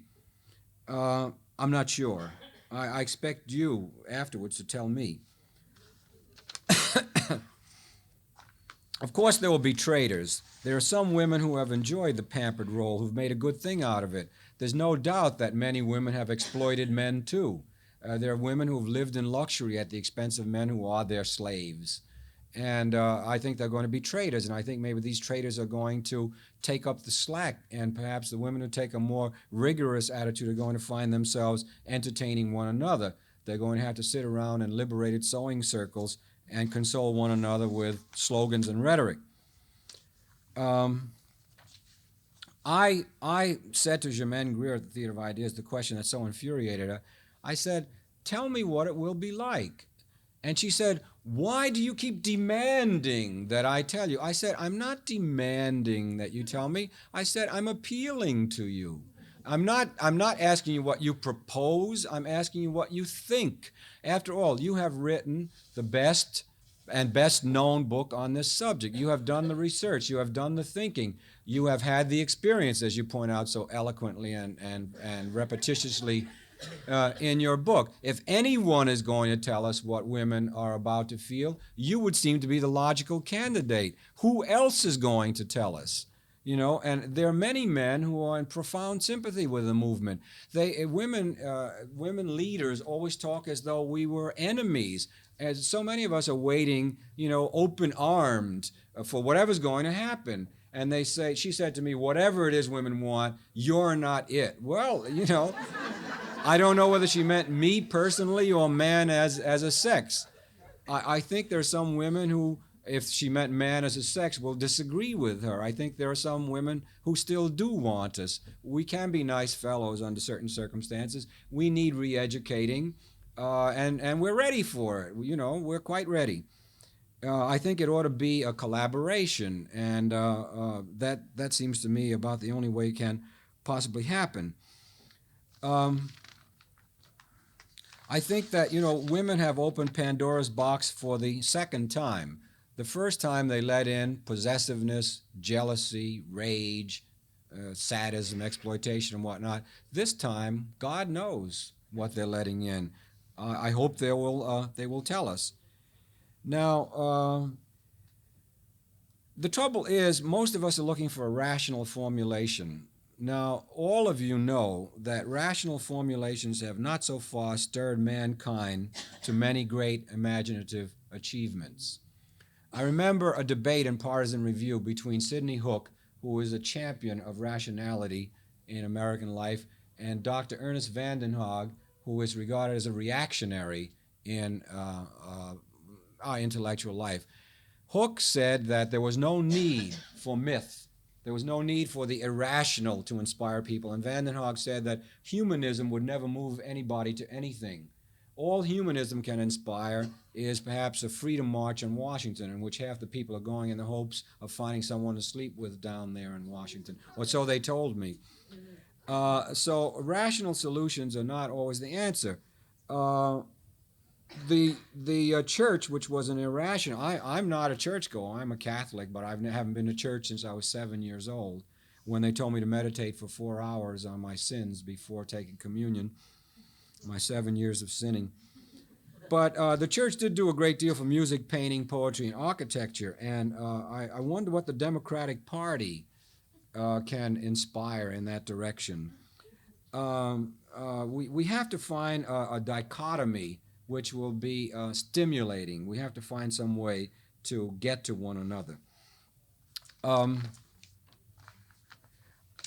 I'm not sure. I expect you afterwards to tell me. Of course, there will be traitors. There are some women who have enjoyed the pampered role, who've made a good thing out of it. There's no doubt that many women have exploited men, too. There are women who have lived in luxury at the expense of men who are their slaves. And I think they're going to be traitors, and I think maybe these traitors are going to take up the slack, and perhaps the women who take a more rigorous attitude are going to find themselves entertaining one another. They're going to have to sit around in liberated sewing circles and console one another with slogans and rhetoric. I said to Germaine Greer at the Theater of Ideas the question that so infuriated her. I said, tell me what it will be like. And she said, why do you keep demanding that I tell you? I said, I'm not demanding that you tell me. I said, I'm appealing to you. I'm not asking you what you propose. I'm asking you what you think. After all, you have written the best and best known book on this subject. You have done the research. You have done the thinking. You have had the experience, as you point out so eloquently and repetitiously in your book. If anyone is going to tell us what women are about to feel, you would seem to be the logical candidate. Who else is going to tell us? You know, and there are many men who are in profound sympathy with the movement. Women leaders always talk as though we were enemies, as so many of us are waiting, you know, open-armed for whatever's going to happen. And they say, she said to me, whatever it is women want, you're not it. Well, you know, I don't know whether she meant me personally or man as a sex. I think there are some women who, if she meant man as a sex, will disagree with her. I think there are some women who still do want us. We can be nice fellows under certain circumstances. We need re-educating, and we're ready for it. You know, we're quite ready. I think it ought to be a collaboration, and that seems to me about the only way it can possibly happen. I think that, you know, women have opened Pandora's box for the second time. The first time they let in possessiveness, jealousy, rage, sadism, exploitation, and whatnot. This time, God knows what they're letting in. I hope they will tell us. Now, the trouble is, most of us are looking for a rational formulation. Now, all of you know that rational formulations have not so far stirred mankind to many great imaginative achievements. I remember a debate in Partisan Review between Sidney Hook, who is a champion of rationality in American life, and Dr. Ernest van den Haag, who is regarded as a reactionary in our intellectual life. Hook said that there was no need for myth. There was no need for the irrational to inspire people. And van den Haag said that humanism would never move anybody to anything. All humanism can inspire is perhaps a freedom march in Washington, in which half the people are going in the hopes of finding someone to sleep with down there in Washington. Or so they told me. So rational solutions are not always the answer. The church, which was an irrational, I'm not a churchgoer, I'm a Catholic, but I haven't been to church since I was 7 years old, when they told me to meditate for 4 hours on my sins before taking communion, my 7 years of sinning. But the church did do a great deal for music, painting, poetry, and architecture, and I wonder what the Democratic Party can inspire in that direction. We have to find a dichotomy which will be stimulating. We have to find some way to get to one another.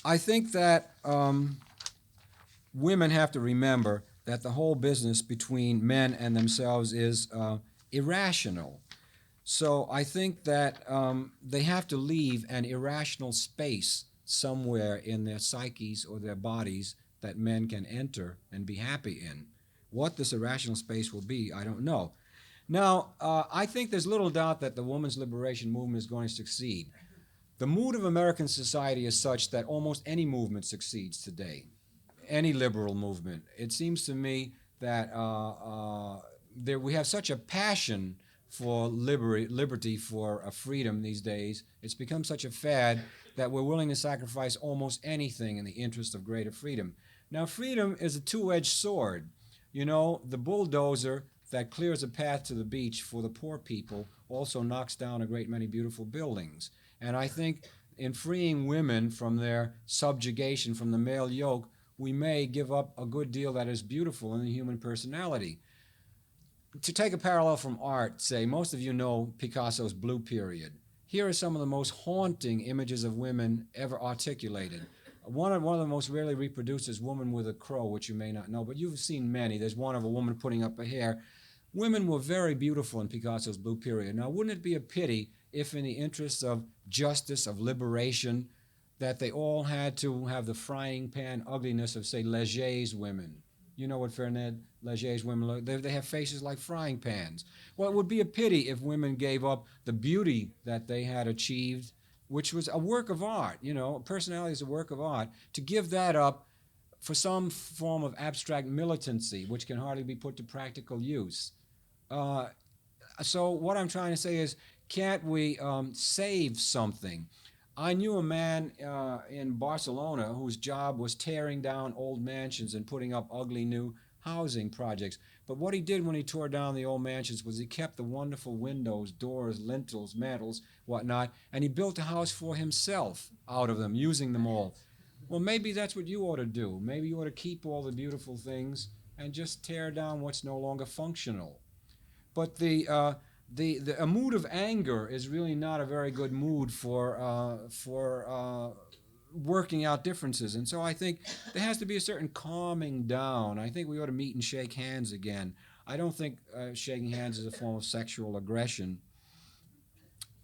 I think that women have to remember that the whole business between men and themselves is irrational. So I think that they have to leave an irrational space somewhere in their psyches or their bodies that men can enter and be happy in. What this irrational space will be, I don't know. Now, I think there's little doubt that the women's liberation movement is going to succeed. The mood of American society is such that almost any movement succeeds today, any liberal movement. It seems to me that we have such a passion for liberty, for freedom these days. It's become such a fad that we're willing to sacrifice almost anything in the interest of greater freedom. Now, freedom is a two-edged sword. You know, the bulldozer that clears a path to the beach for the poor people also knocks down a great many beautiful buildings. And I think in freeing women from their subjugation, from the male yoke, we may give up a good deal that is beautiful in the human personality. To take a parallel from art, say, most of you know Picasso's Blue Period. Here are some of the most haunting images of women ever articulated. One of the most rarely reproduced is Woman with a Crow, which you may not know, but you've seen many. There's one of a woman putting up her hair. Women were very beautiful in Picasso's Blue Period. Now, wouldn't it be a pity if, in the interests of justice, of liberation, that they all had to have the frying pan ugliness of, say, Leger's women? You know what Fernand Leger's women look? They have faces like frying pans. Well, it would be a pity if women gave up the beauty that they had achieved, which was a work of art. You know, personality is a work of art. To give that up for some form of abstract militancy, which can hardly be put to practical use. So what I'm trying to say is, can't we save something? I knew a man in Barcelona whose job was tearing down old mansions and putting up ugly new housing projects. But what he did when he tore down the old mansions was he kept the wonderful windows, doors, lintels, mantels, whatnot, and he built a house for himself out of them, using them all. Well, maybe that's what you ought to do. Maybe you ought to keep all the beautiful things and just tear down what's no longer functional. But a mood of anger is really not a very good mood for working out differences. And so I think there has to be a certain calming down. I think we ought to meet and shake hands again. I don't think shaking hands is a form of sexual aggression.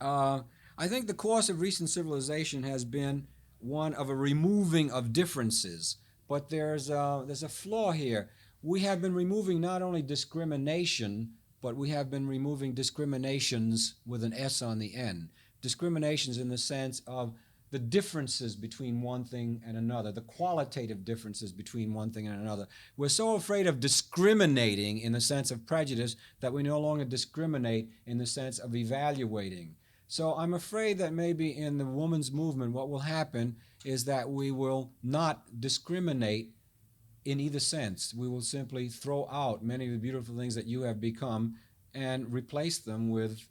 I think the course of recent civilization has been one of a removing of differences. But there's a flaw here. We have been removing not only discrimination, but we have been removing discriminations with an S on the end. Discriminations in the sense of the differences between one thing and another, the qualitative differences between one thing and another. We're so afraid of discriminating in the sense of prejudice that we no longer discriminate in the sense of evaluating. So I'm afraid that maybe in the women's movement what will happen is that we will not discriminate in either sense. We will simply throw out many of the beautiful things that you have become and replace them with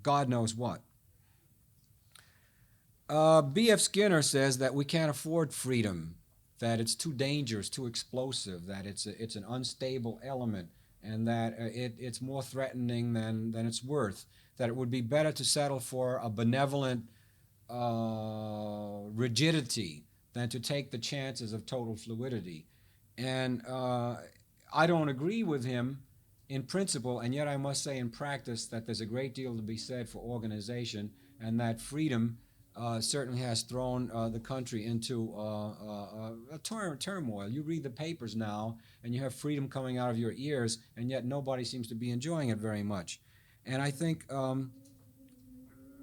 God knows what. B.F. Skinner says that we can't afford freedom, that it's too dangerous, too explosive, that it's an unstable element, and that it's more threatening than it's worth, that it would be better to settle for a benevolent rigidity than to take the chances of total fluidity. And I don't agree with him in principle, and yet I must say in practice that there's a great deal to be said for organization, and that freedom certainly has thrown the country into a turmoil. You read the papers now, and you have freedom coming out of your ears, and yet nobody seems to be enjoying it very much. And I think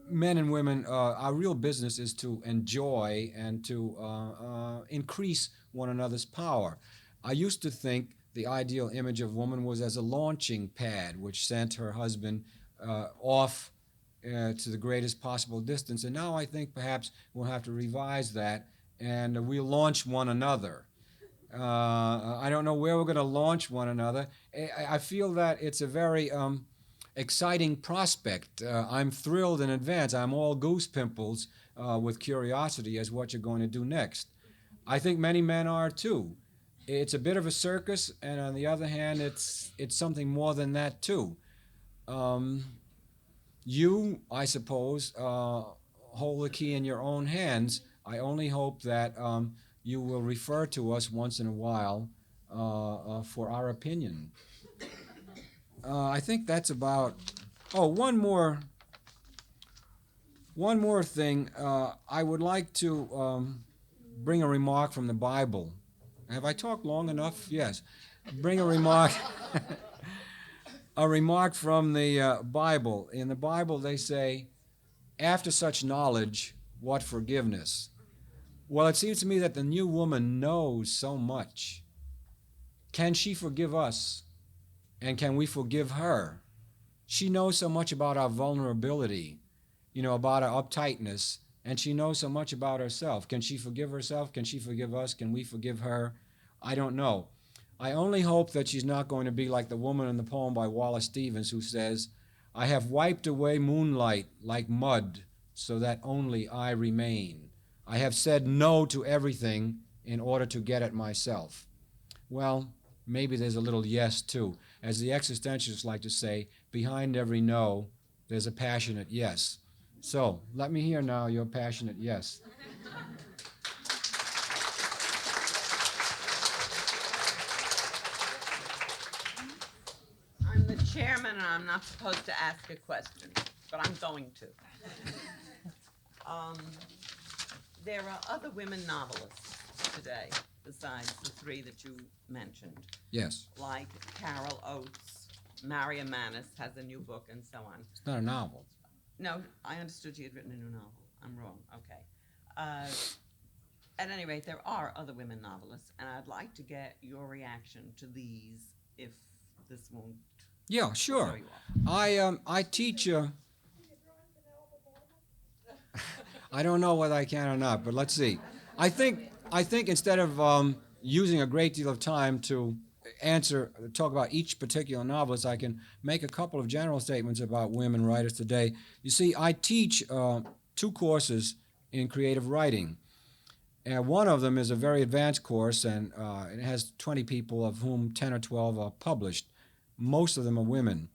men and women, our real business is to enjoy and to increase one another's power. I used to think the ideal image of woman was as a launching pad which sent her husband off to the greatest possible distance. And now I think perhaps we'll have to revise that, and we'll launch one another. I don't know where we're going to launch one another. I feel that it's a very exciting prospect. I'm thrilled in advance. I'm all goose pimples with curiosity as what you're going to do next. I think many men are too. It's a bit of a circus, and on the other hand, it's something more than that too. You, I suppose, hold the key in your own hands. I only hope that you will refer to us once in a while for our opinion. I think that's about. Oh, one more thing. I would like to bring a remark from the Bible. Have I talked long enough? Yes. Bring a remark. A remark from the Bible. In the Bible, they say, "After such knowledge, what forgiveness?" Well, it seems to me that the new woman knows so much. Can she forgive us? And can we forgive her? She knows so much about our vulnerability, about our uptightness, and she knows so much about herself. Can she forgive herself? Can she forgive us? Can we forgive her? I don't know. I only hope that she's not going to be like the woman in the poem by Wallace Stevens who says, "I have wiped away moonlight like mud so that only I remain. I have said no to everything in order to get at myself." Well, maybe there's a little yes too. As the existentialists like to say, behind every no, there's a passionate yes. So let me hear now your passionate yes. I'm the chairman and I'm not supposed to ask a question, but I'm going to. There are other women novelists today besides the three that you mentioned. Yes. Like Carol Oates, Maria Manis has a new book, and so on. It's not a novel. No, I understood she had written a new novel. I'm wrong. Okay. At any rate, there are other women novelists, and I'd like to get your reaction to these if this won't Yeah, throw sure. you off. I teach. I don't know whether I can or not, but let's see. I think instead of using a great deal of time to talk about each particular novelist, I can make a couple of general statements about women writers today. You see, I teach 2 courses in creative writing. One of them is a very advanced course, and it has 20 people, of whom 10 or 12 are published. Most of them are women.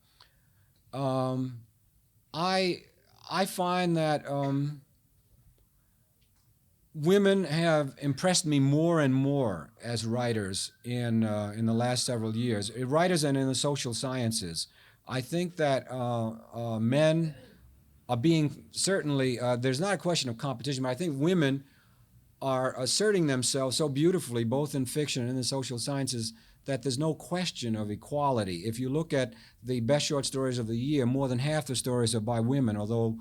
I find that women have impressed me more and more as writers in the last several years. Writers and in the social sciences. I think that men are being certainly. There's not a question of competition, but I think women are asserting themselves so beautifully, both in fiction and in the social sciences, that there's no question of equality. If you look at the best short stories of the year, more than half the stories are by women, although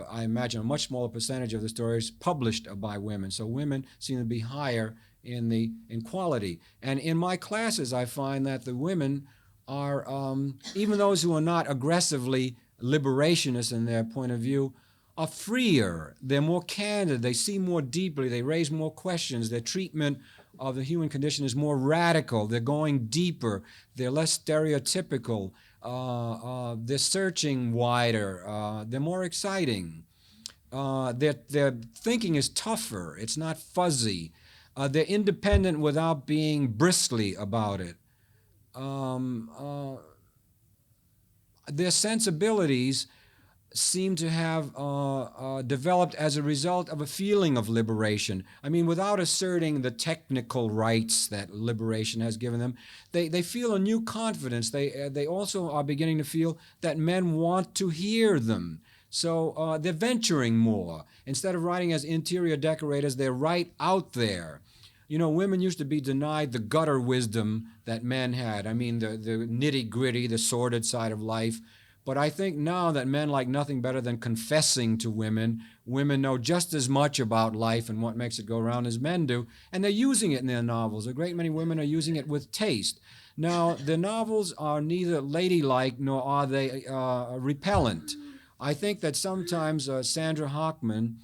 I imagine a much smaller percentage of the stories published are by women. So women seem to be higher in quality. And in my classes, I find that the women are, even those who are not aggressively liberationists in their point of view, are freer, they're more candid, they see more deeply, they raise more questions, their treatment of the human condition is more radical, they're going deeper, they're less stereotypical, they're searching wider, they're more exciting, their thinking is tougher, it's not fuzzy, they're independent without being bristly about it. Their sensibilities seem to have developed as a result of a feeling of liberation. I mean, without asserting the technical rights that liberation has given them, they feel a new confidence. They also are beginning to feel that men want to hear them. So they're venturing more. Instead of writing as interior decorators, they're right out there. You know, women used to be denied the gutter wisdom that men had. I mean, the nitty-gritty, the sordid side of life. But I think now that men like nothing better than confessing to women. Women know just as much about life and what makes it go round as men do, and they're using it in their novels. A great many women are using it with taste. Now, the novels are neither ladylike nor are they repellent. I think that sometimes Sandra Hochman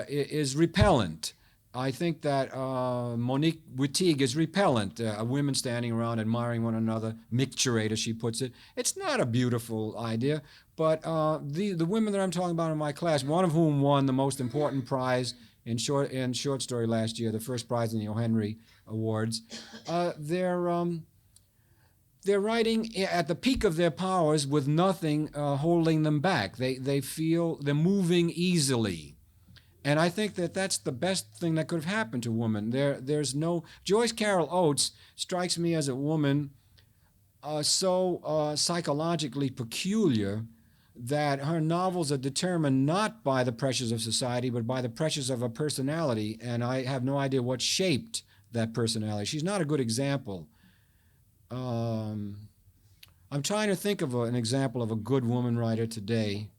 is repellent. I think that Monique Wittig is repellent, women standing around admiring one another, micturate, as she puts it. It's not a beautiful idea, but the women that I'm talking about in my class, one of whom won the most important prize in short story last year, the first prize in the O. Henry Awards, they're writing at the peak of their powers with nothing holding them back. They feel they're moving easily. And I think that that's the best thing that could have happened to women. There's no... Joyce Carol Oates strikes me as a woman so psychologically peculiar that her novels are determined not by the pressures of society, but by the pressures of her personality, and I have no idea what shaped that personality. She's not a good example. I'm trying to think of an example of a good woman writer today.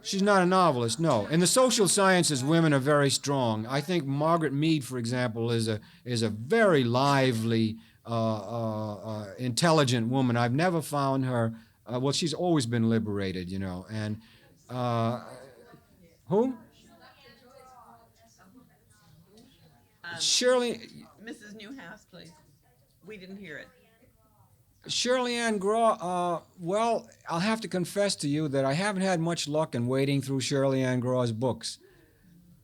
She's not a novelist, no. In the social sciences, women are very strong. I think Margaret Mead, for example, is a very lively, intelligent woman. I've never found her. Well, she's always been liberated, you know. And who? Shirley. Mrs. Newhouse, please. We didn't hear it. Shirley Ann Graw, well, I'll have to confess to you that I haven't had much luck in wading through Shirley Ann Graw's books.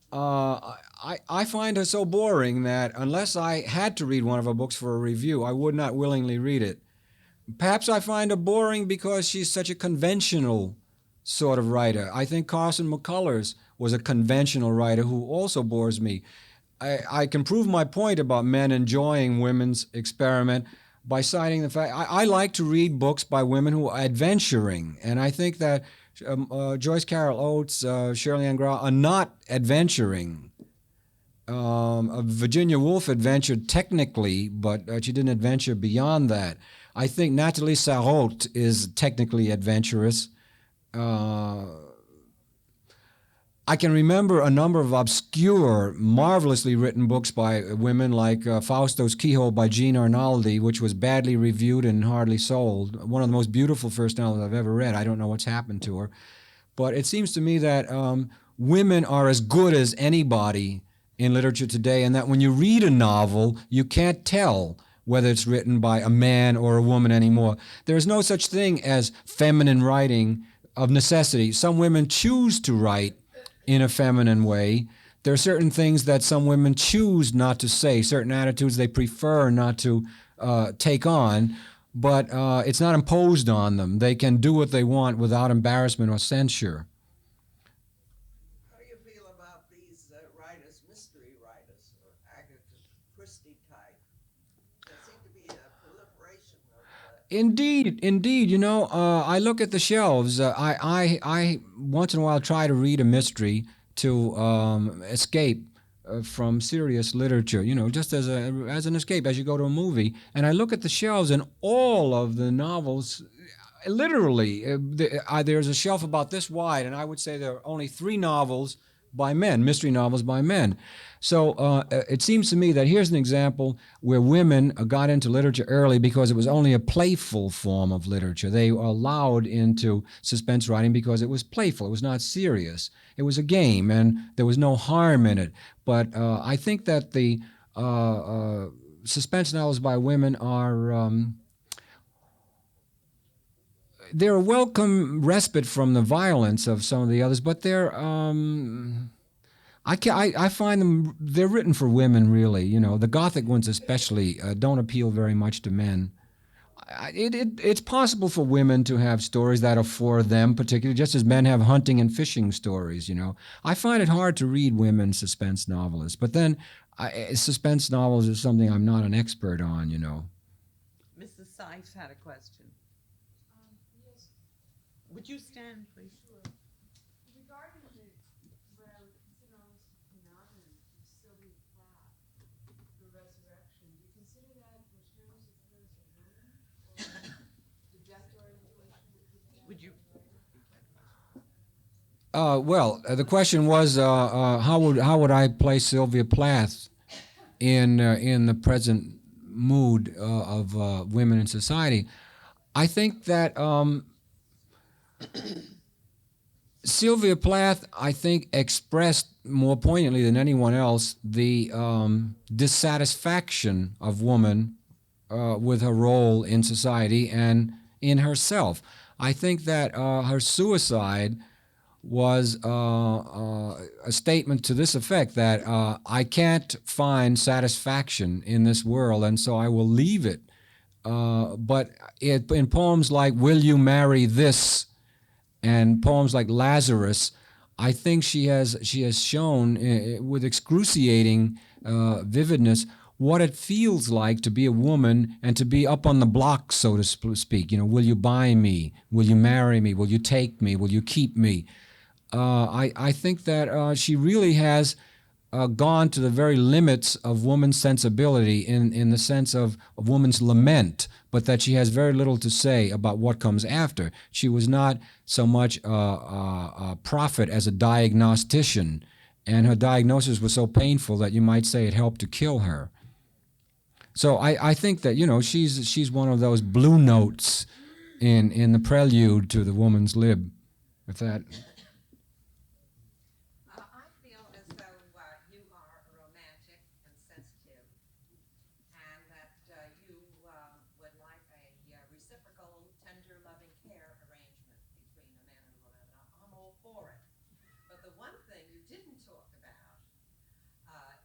I find her so boring that unless I had to read one of her books for a review, I would not willingly read it. Perhaps I find her boring because she's such a conventional sort of writer. I think Carson McCullers was a conventional writer who also bores me. I can prove my point about men enjoying women's experiment by citing the fact I like to read books by women who are adventuring, and I think that Joyce Carol Oates, Shirley Ann Graw are not adventuring. Virginia Woolf adventured technically, but she didn't adventure beyond that. I think Nathalie Sarraute is technically adventurous. I can remember a number of obscure, marvelously written books by women, like Fausto's Keyhole by Jean Arnaldi, which was badly reviewed and hardly sold. One of the most beautiful first novels I've ever read. I don't know what's happened to her. But it seems to me that women are as good as anybody in literature today, and that when you read a novel, you can't tell whether it's written by a man or a woman anymore. There's no such thing as feminine writing of necessity. Some women choose to write in a feminine way. There are certain things that some women choose not to say, certain attitudes they prefer not to take on, but it's not imposed on them. They can do what they want without embarrassment or censure. How do you feel about these writers, mystery writers, or Agatha Christie type? There seems to be a proliferation of Indeed. You know, I look at the shelves. I once in a while try to read a mystery to escape from serious literature. You know, just as an escape as you go to a movie. And I look at the shelves, and all of the novels, literally, there's a shelf about this wide, and I would say there are only 3 novels by men, mystery novels by men. So it seems to me that here's an example where women got into literature early because it was only a playful form of literature. They were allowed into suspense writing because it was playful. It was not serious. It was a game, and there was no harm in it. But I think that the suspense novels by women are... they're a welcome respite from the violence of some of the others, but they're... I find them, they're written for women, really. You know, the Gothic ones especially don't appeal very much to men. It's possible for women to have stories that are for them, particularly, just as men have hunting and fishing stories, you know. I find it hard to read women suspense novelists, but then suspense novels is something I'm not an expert on, you know. Mrs. Sykes had a question. Yes, Would you stand, please? sure. Regarding what I would consider almost a phenomenon of Sylvia Plath, the resurrection, do you consider that in terms of her as a woman, or the death orientation? Would you? The question was how would I place Sylvia Plath in the present mood of women in society? I think that Sylvia Plath, I think, expressed more poignantly than anyone else the dissatisfaction of woman with her role in society and in herself. I think that her suicide was a statement to this effect, that I can't find satisfaction in this world, and so I will leave it. But in poems like Will You Marry This and poems like Lazarus, I think she has shown with excruciating vividness what it feels like to be a woman and to be up on the block, so to speak. You know, will you buy me? Will you marry me? Will you take me? Will you keep me? I think that she really has gone to the very limits of woman's sensibility in the sense of woman's lament, but that she has very little to say about what comes after. She was not so much a prophet as a diagnostician, and her diagnosis was so painful that you might say it helped to kill her. So I think that, you know, she's one of those blue notes in the prelude to the woman's lib. With that. I feel as though you are a romantic and sensitive, and that you would like a reciprocal, tender, loving care arrangement between a man and a woman. And I'm all for it. But the one thing you didn't talk about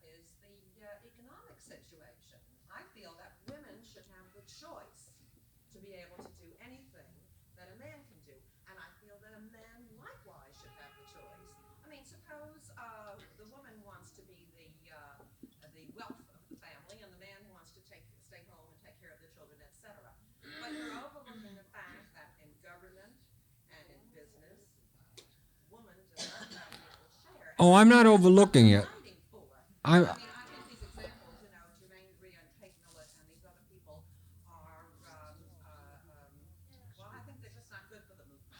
is the economic situation. I feel that women should have the choice to be able to do anything that a man can do. And I feel that a man likewise should have the choice. I mean, suppose the woman wants to be the wealth of the family, and the man wants to stay home and take care of the children, etc. But you're overlooking the fact that in government and in business, woman does not have an equal share. Oh, I'm not overlooking it. Fighting for. I I think these examples, you know, Germaine, Greer, and Kate Millett, and these other people are, well, I think they're just not good for the movement.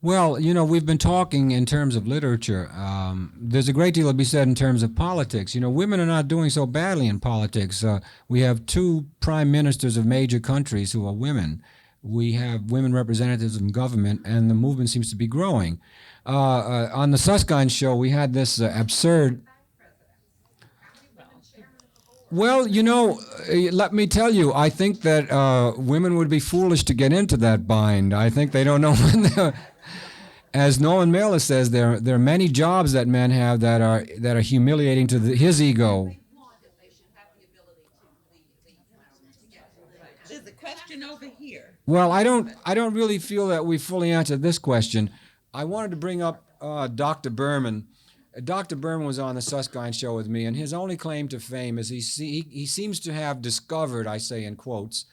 Well, you know, we've been talking in terms of literature. There's a great deal to be said in terms of politics. You know, women are not doing so badly in politics. We have two prime ministers of major countries who are women. We have women representatives in government, and the movement seems to be growing. On the Susskind show, we had this absurd. Well, you know, let me tell you, I think that women would be foolish to get into that bind. I think they don't know when they're. As Nolan Mailer says, there are many jobs that men have that are humiliating to his ego. There's a question over here. Well, I don't really feel that we fully answered this question. I wanted to bring up Dr. Berman. Dr. Berman was on the Susskind show with me, and his only claim to fame is he seems to have discovered, I say in quotes,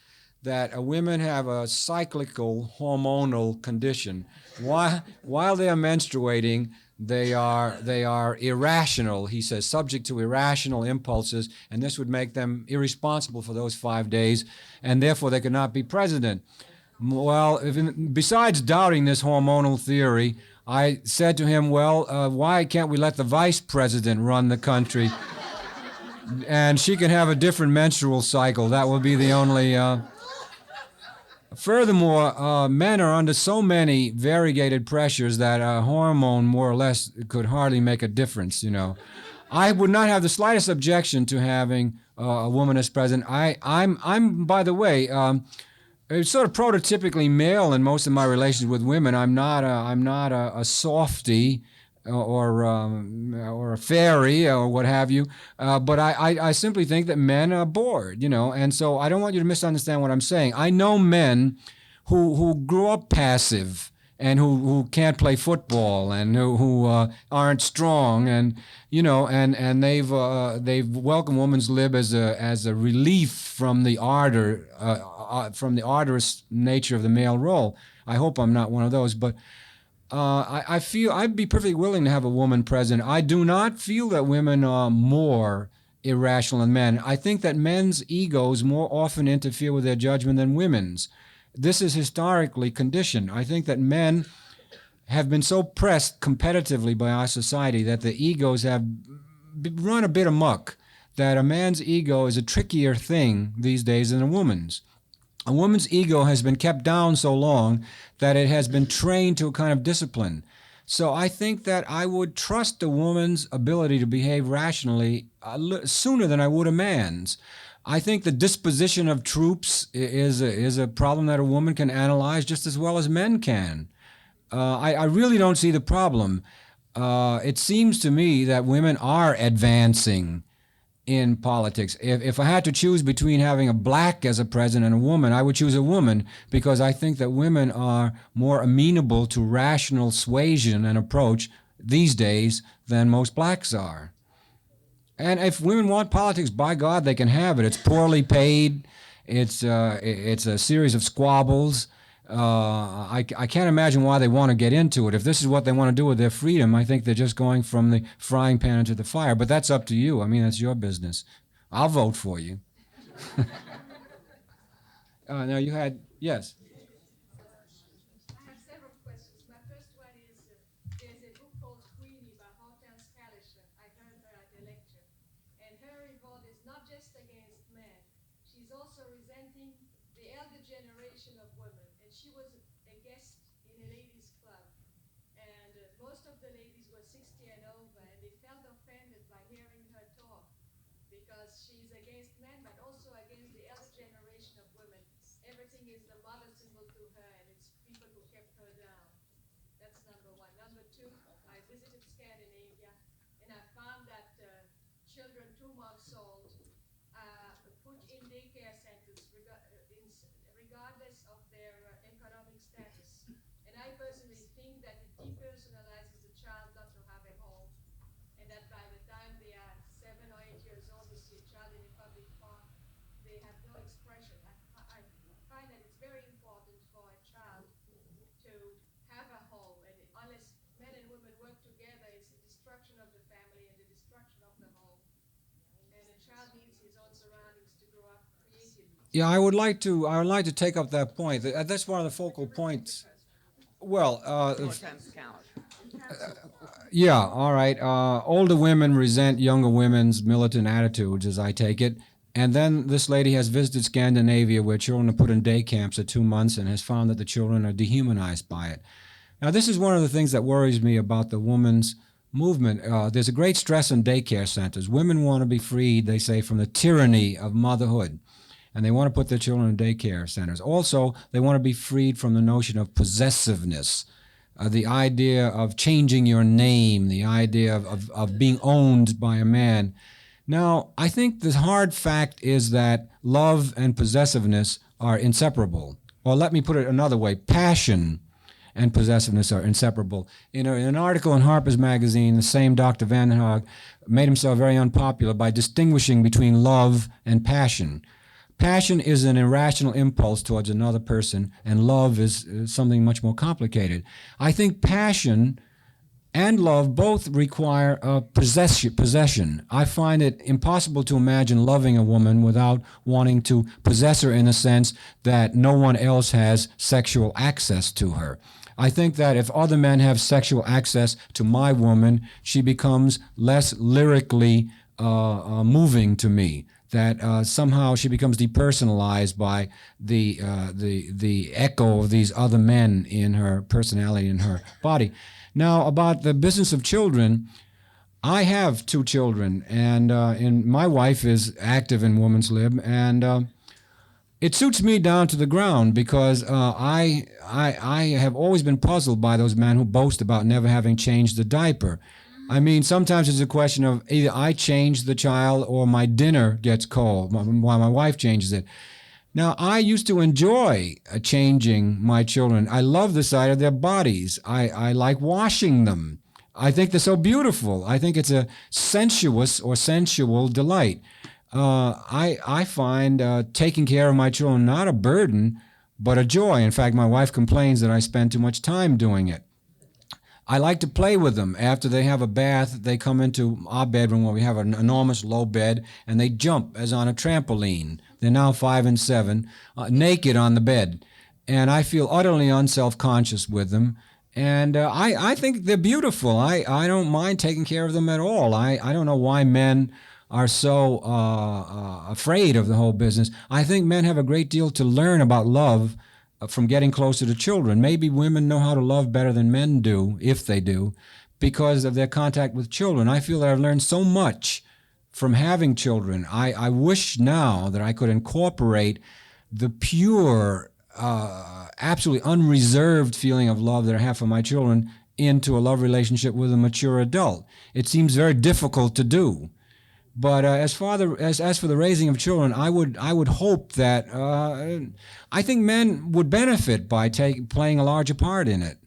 that women have a cyclical hormonal condition. While they are menstruating, they are irrational, he says, subject to irrational impulses, and this would make them irresponsible for those 5 days, and therefore they could not be president. Well, besides doubting this hormonal theory, I said to him, well, why can't we let the vice president run the country? And she can have a different menstrual cycle. That will be the only... Furthermore, men are under so many variegated pressures that a hormone, more or less, could hardly make a difference, you know. I would not have the slightest objection to having a woman as president. I'm by the way, sort of prototypically male in most of my relations with women. I'm not a softy or a fairy or what have you, but I simply think that men are bored, you know, and so I don't want you to misunderstand what I'm saying. I know men who grew up passive and who can't play football and who aren't strong, and you know, and they've welcomed woman's lib as a relief from the ardor from the ardorous nature of the male role. I hope I'm not one of those, but I feel I'd be perfectly willing to have a woman president. I do not feel that women are more irrational than men. I think that men's egos more often interfere with their judgment than women's. This is historically conditioned. I think that men have been so pressed competitively by our society that the egos have run a bit amok, that a man's ego is a trickier thing these days than a woman's. A woman's ego has been kept down so long that it has been trained to a kind of discipline. So I think that I would trust a woman's ability to behave rationally sooner than I would a man's. I think the disposition of troops is a problem that a woman can analyze just as well as men can. I really don't see the problem. It seems to me that women are advancing in politics. If I had to choose between having a black as a president and a woman, I would choose a woman, because I think that women are more amenable to rational suasion and approach these days than most blacks are. And if women want politics, by God, they can have it. It's poorly paid. It's a series of squabbles. I can't imagine why they want to get into it. If this is what they want to do with their freedom, I think they're just going from the frying pan into the fire. But that's up to you. I mean, that's your business. I'll vote for you. Now you had, yes. I have several questions. My first one is, there's a book called Queenie by Hochman. I heard her at the lecture. And her revolt is not just against men. She's also resenting the elder generation of women. And she was a guest in a ladies' club. And most of the ladies were 60 and over, and they felt offended by hearing her talk, because she's against men, but also against the elder generation of women. Everything is the mother symbol to her, and it's people who kept her down. That's number one. Number two, I visited Scandinavia, and I found that children 2 months old put in daycare centers regardless of their economic status. And I personally think that it depersonalizes a child not to have a home, and that by the time they are 7 or 8 years old, you see a child in a public park, they have no expression. I find that it's very important for a child to have a home, and unless men and women work together, it's the destruction of the family and the destruction of the home. And a child needs his own surroundings to grow up creatively. Yeah, I would like to take up that point. That's one of the focal points. Well, More times count. yeah, all right. Older women resent younger women's militant attitudes, as I take it. And then this lady has visited Scandinavia, where children are put in day camps at 2 months, and has found that the children are dehumanized by it. Now, this is one of the things that worries me about the women's movement. There's a great stress in daycare centers. Women want to be freed, they say, from the tyranny of motherhood, and they want to put their children in daycare centers. Also, they want to be freed from the notion of possessiveness, the idea of changing your name, the idea of being owned by a man. Now, I think the hard fact is that love and possessiveness are inseparable. Or let me put it another way, passion and possessiveness are inseparable. In an article in Harper's Magazine, the same Dr. Van den Haag made himself very unpopular by distinguishing between love and passion. Passion is an irrational impulse towards another person, and love is something much more complicated. I think passion and love both require possession. I find it impossible to imagine loving a woman without wanting to possess her, in the sense that no one else has sexual access to her. I think that if other men have sexual access to my woman, she becomes less lyrically moving to me. That somehow she becomes depersonalized by the echo of these other men in her personality, in her body. Now, about the business of children, I have 2 children, and my wife is active in Women's Lib, and it suits me down to the ground, because I have always been puzzled by those men who boast about never having changed the diaper. I mean, sometimes it's a question of either I change the child or my dinner gets cold while my wife changes it. Now, I used to enjoy changing my children. I love the sight of their bodies. I like washing them. I think they're so beautiful. I think it's a sensuous or sensual delight. I find taking care of my children not a burden, but a joy. In fact, my wife complains that I spend too much time doing it. I like to play with them. After they have a bath, they come into our bedroom where we have an enormous low bed, and they jump as on a trampoline. They're now 5 and 7, naked on the bed. And I feel utterly unself-conscious with them. And I think they're beautiful. I don't mind taking care of them at all. I don't know why men are so afraid of the whole business. I think men have a great deal to learn about love from getting closer to children. Maybe women know how to love better than men do, if they do, because of their contact with children. I feel that I've learned so much from having children. I wish now that I could incorporate the pure, absolutely unreserved feeling of love that I have for my children into a love relationship with a mature adult. It seems very difficult to do. But as for the raising of children, I would hope that I think men would benefit by playing a larger part in it.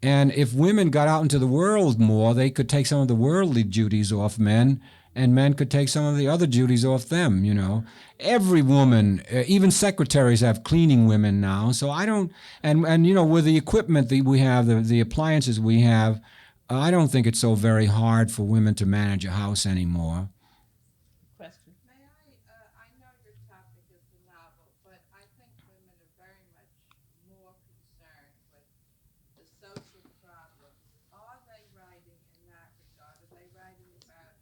And if women got out into the world more, they could take some of the worldly duties off men, and men could take some of the other duties off them, you know. Every woman, even secretaries have cleaning women now. So I don't, and you know, with the equipment that we have, the appliances we have, I don't think it's so very hard for women to manage a house anymore. Question. May I know your topic is the novel, but I think women are very much more concerned with the social problems. Are they writing in that regard? Are they writing about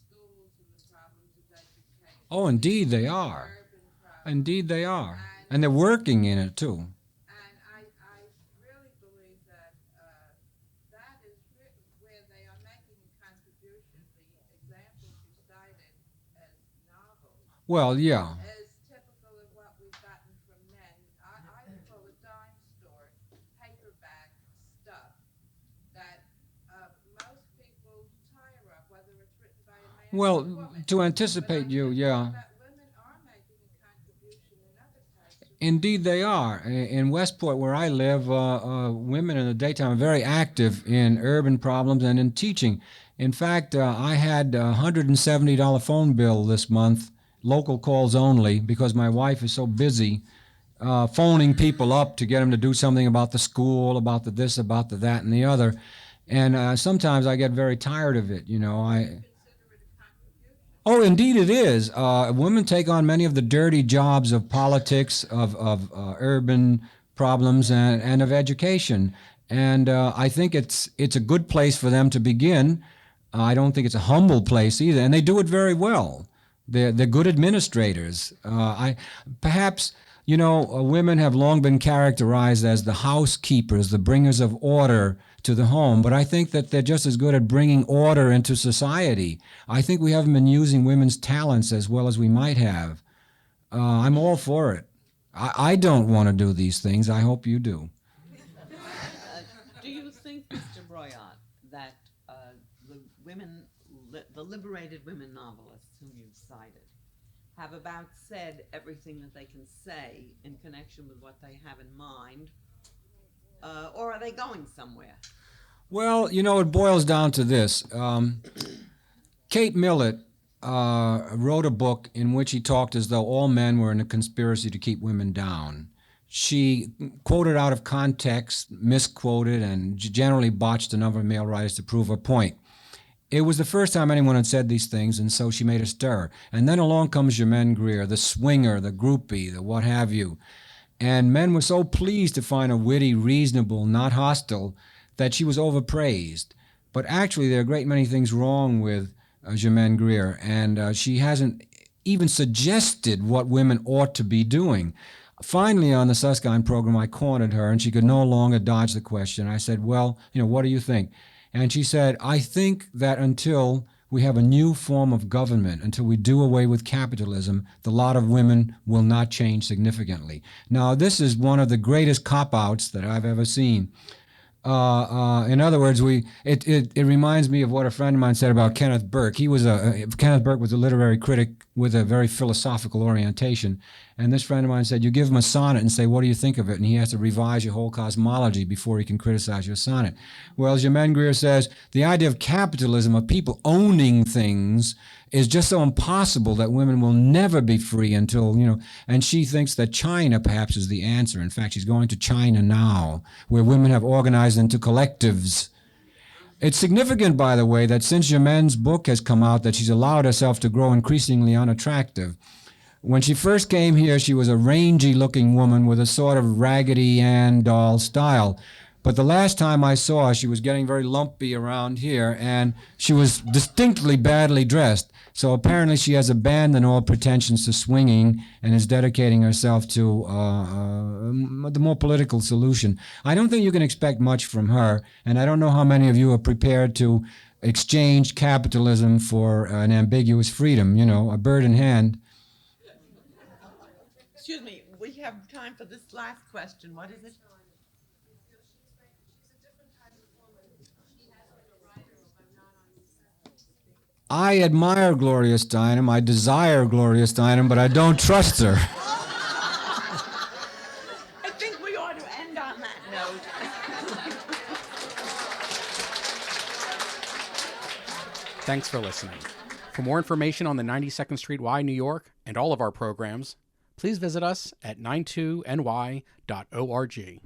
schools and the problems of education? Oh, indeed they are. Urban problems? Indeed they are. And they're working in it, too. And I really believe that that is where they are making a contribution. The examples you cited as novels Well, yeah. is typical of what we've gotten from men. I recall a dime store, paperback stuff that most people tire of, whether it's written by a man or a Well, woman. to anticipate you, yeah. That women are making a contribution in other types of Indeed they are. In Westport, where I live, women in the daytime are very active in urban problems and in teaching. In fact, I had a $170 phone bill this month, local calls only, because my wife is so busy phoning people up to get them to do something about the school, about the this, about the that, and the other. And sometimes I get very tired of it, you know. Oh, indeed it is. Women take on many of the dirty jobs of politics, of urban problems and of education. And I think it's a good place for them to begin. I don't think it's a humble place either, and they do it very well. They're good administrators. Perhaps, women have long been characterized as the housekeepers, the bringers of order to the home, but I think that they're just as good at bringing order into society. I think we haven't been using women's talents as well as we might have. I'm all for it. I don't want to do these things. I hope you do. Do you think, Mr. Broyard, that the liberated women novelists whom you've cited have about said everything that they can say in connection with what they have in mind, or are they going somewhere? Well, it boils down to this. Kate Millett wrote a book in which he talked as though all men were in a conspiracy to keep women down. She quoted out of context, misquoted, and generally botched a number of male writers to prove her point. It was the first time anyone had said these things, and so she made a stir. And then along comes Germaine Greer, the swinger, the groupie, the what have you. And men were so pleased to find her witty, reasonable, not hostile, that she was overpraised. But actually, there are a great many things wrong with Germaine Greer, and she hasn't even suggested what women ought to be doing. Finally, on the Susskind program, I cornered her, and she could no longer dodge the question. I said, well, what do you think? And she said, I think that until we have a new form of government, until we do away with capitalism, the lot of women will not change significantly. Now, this is one of the greatest cop-outs that I've ever seen. In other words, it reminds me of what a friend of mine said about Kenneth Burke. Kenneth Burke was a literary critic with a very philosophical orientation. And this friend of mine said, you give him a sonnet and say, what do you think of it? And he has to revise your whole cosmology before he can criticize your sonnet. Well, Germaine Greer says, the idea of capitalism, of people owning things, is just so impossible that women will never be free until, and she thinks that China perhaps is the answer. In fact, she's going to China now, where women have organized into collectives. It's significant, by the way, that since Germaine's book has come out, that she's allowed herself to grow increasingly unattractive. When she first came here, she was a rangy-looking woman with a sort of Raggedy Ann doll style. But the last time I saw her, she was getting very lumpy around here, and she was distinctly badly dressed. So apparently she has abandoned all pretensions to swinging and is dedicating herself to the more political solution. I don't think you can expect much from her, and I don't know how many of you are prepared to exchange capitalism for an ambiguous freedom, a bird in hand. Excuse me, we have time for this last question. What is it? I admire Gloria Steinem, I desire Gloria Steinem, but I don't trust her. I think we ought to end on that note. Thanks for listening. For more information on the 92nd Street Y, New York, and all of our programs, please visit us at 92ny.org.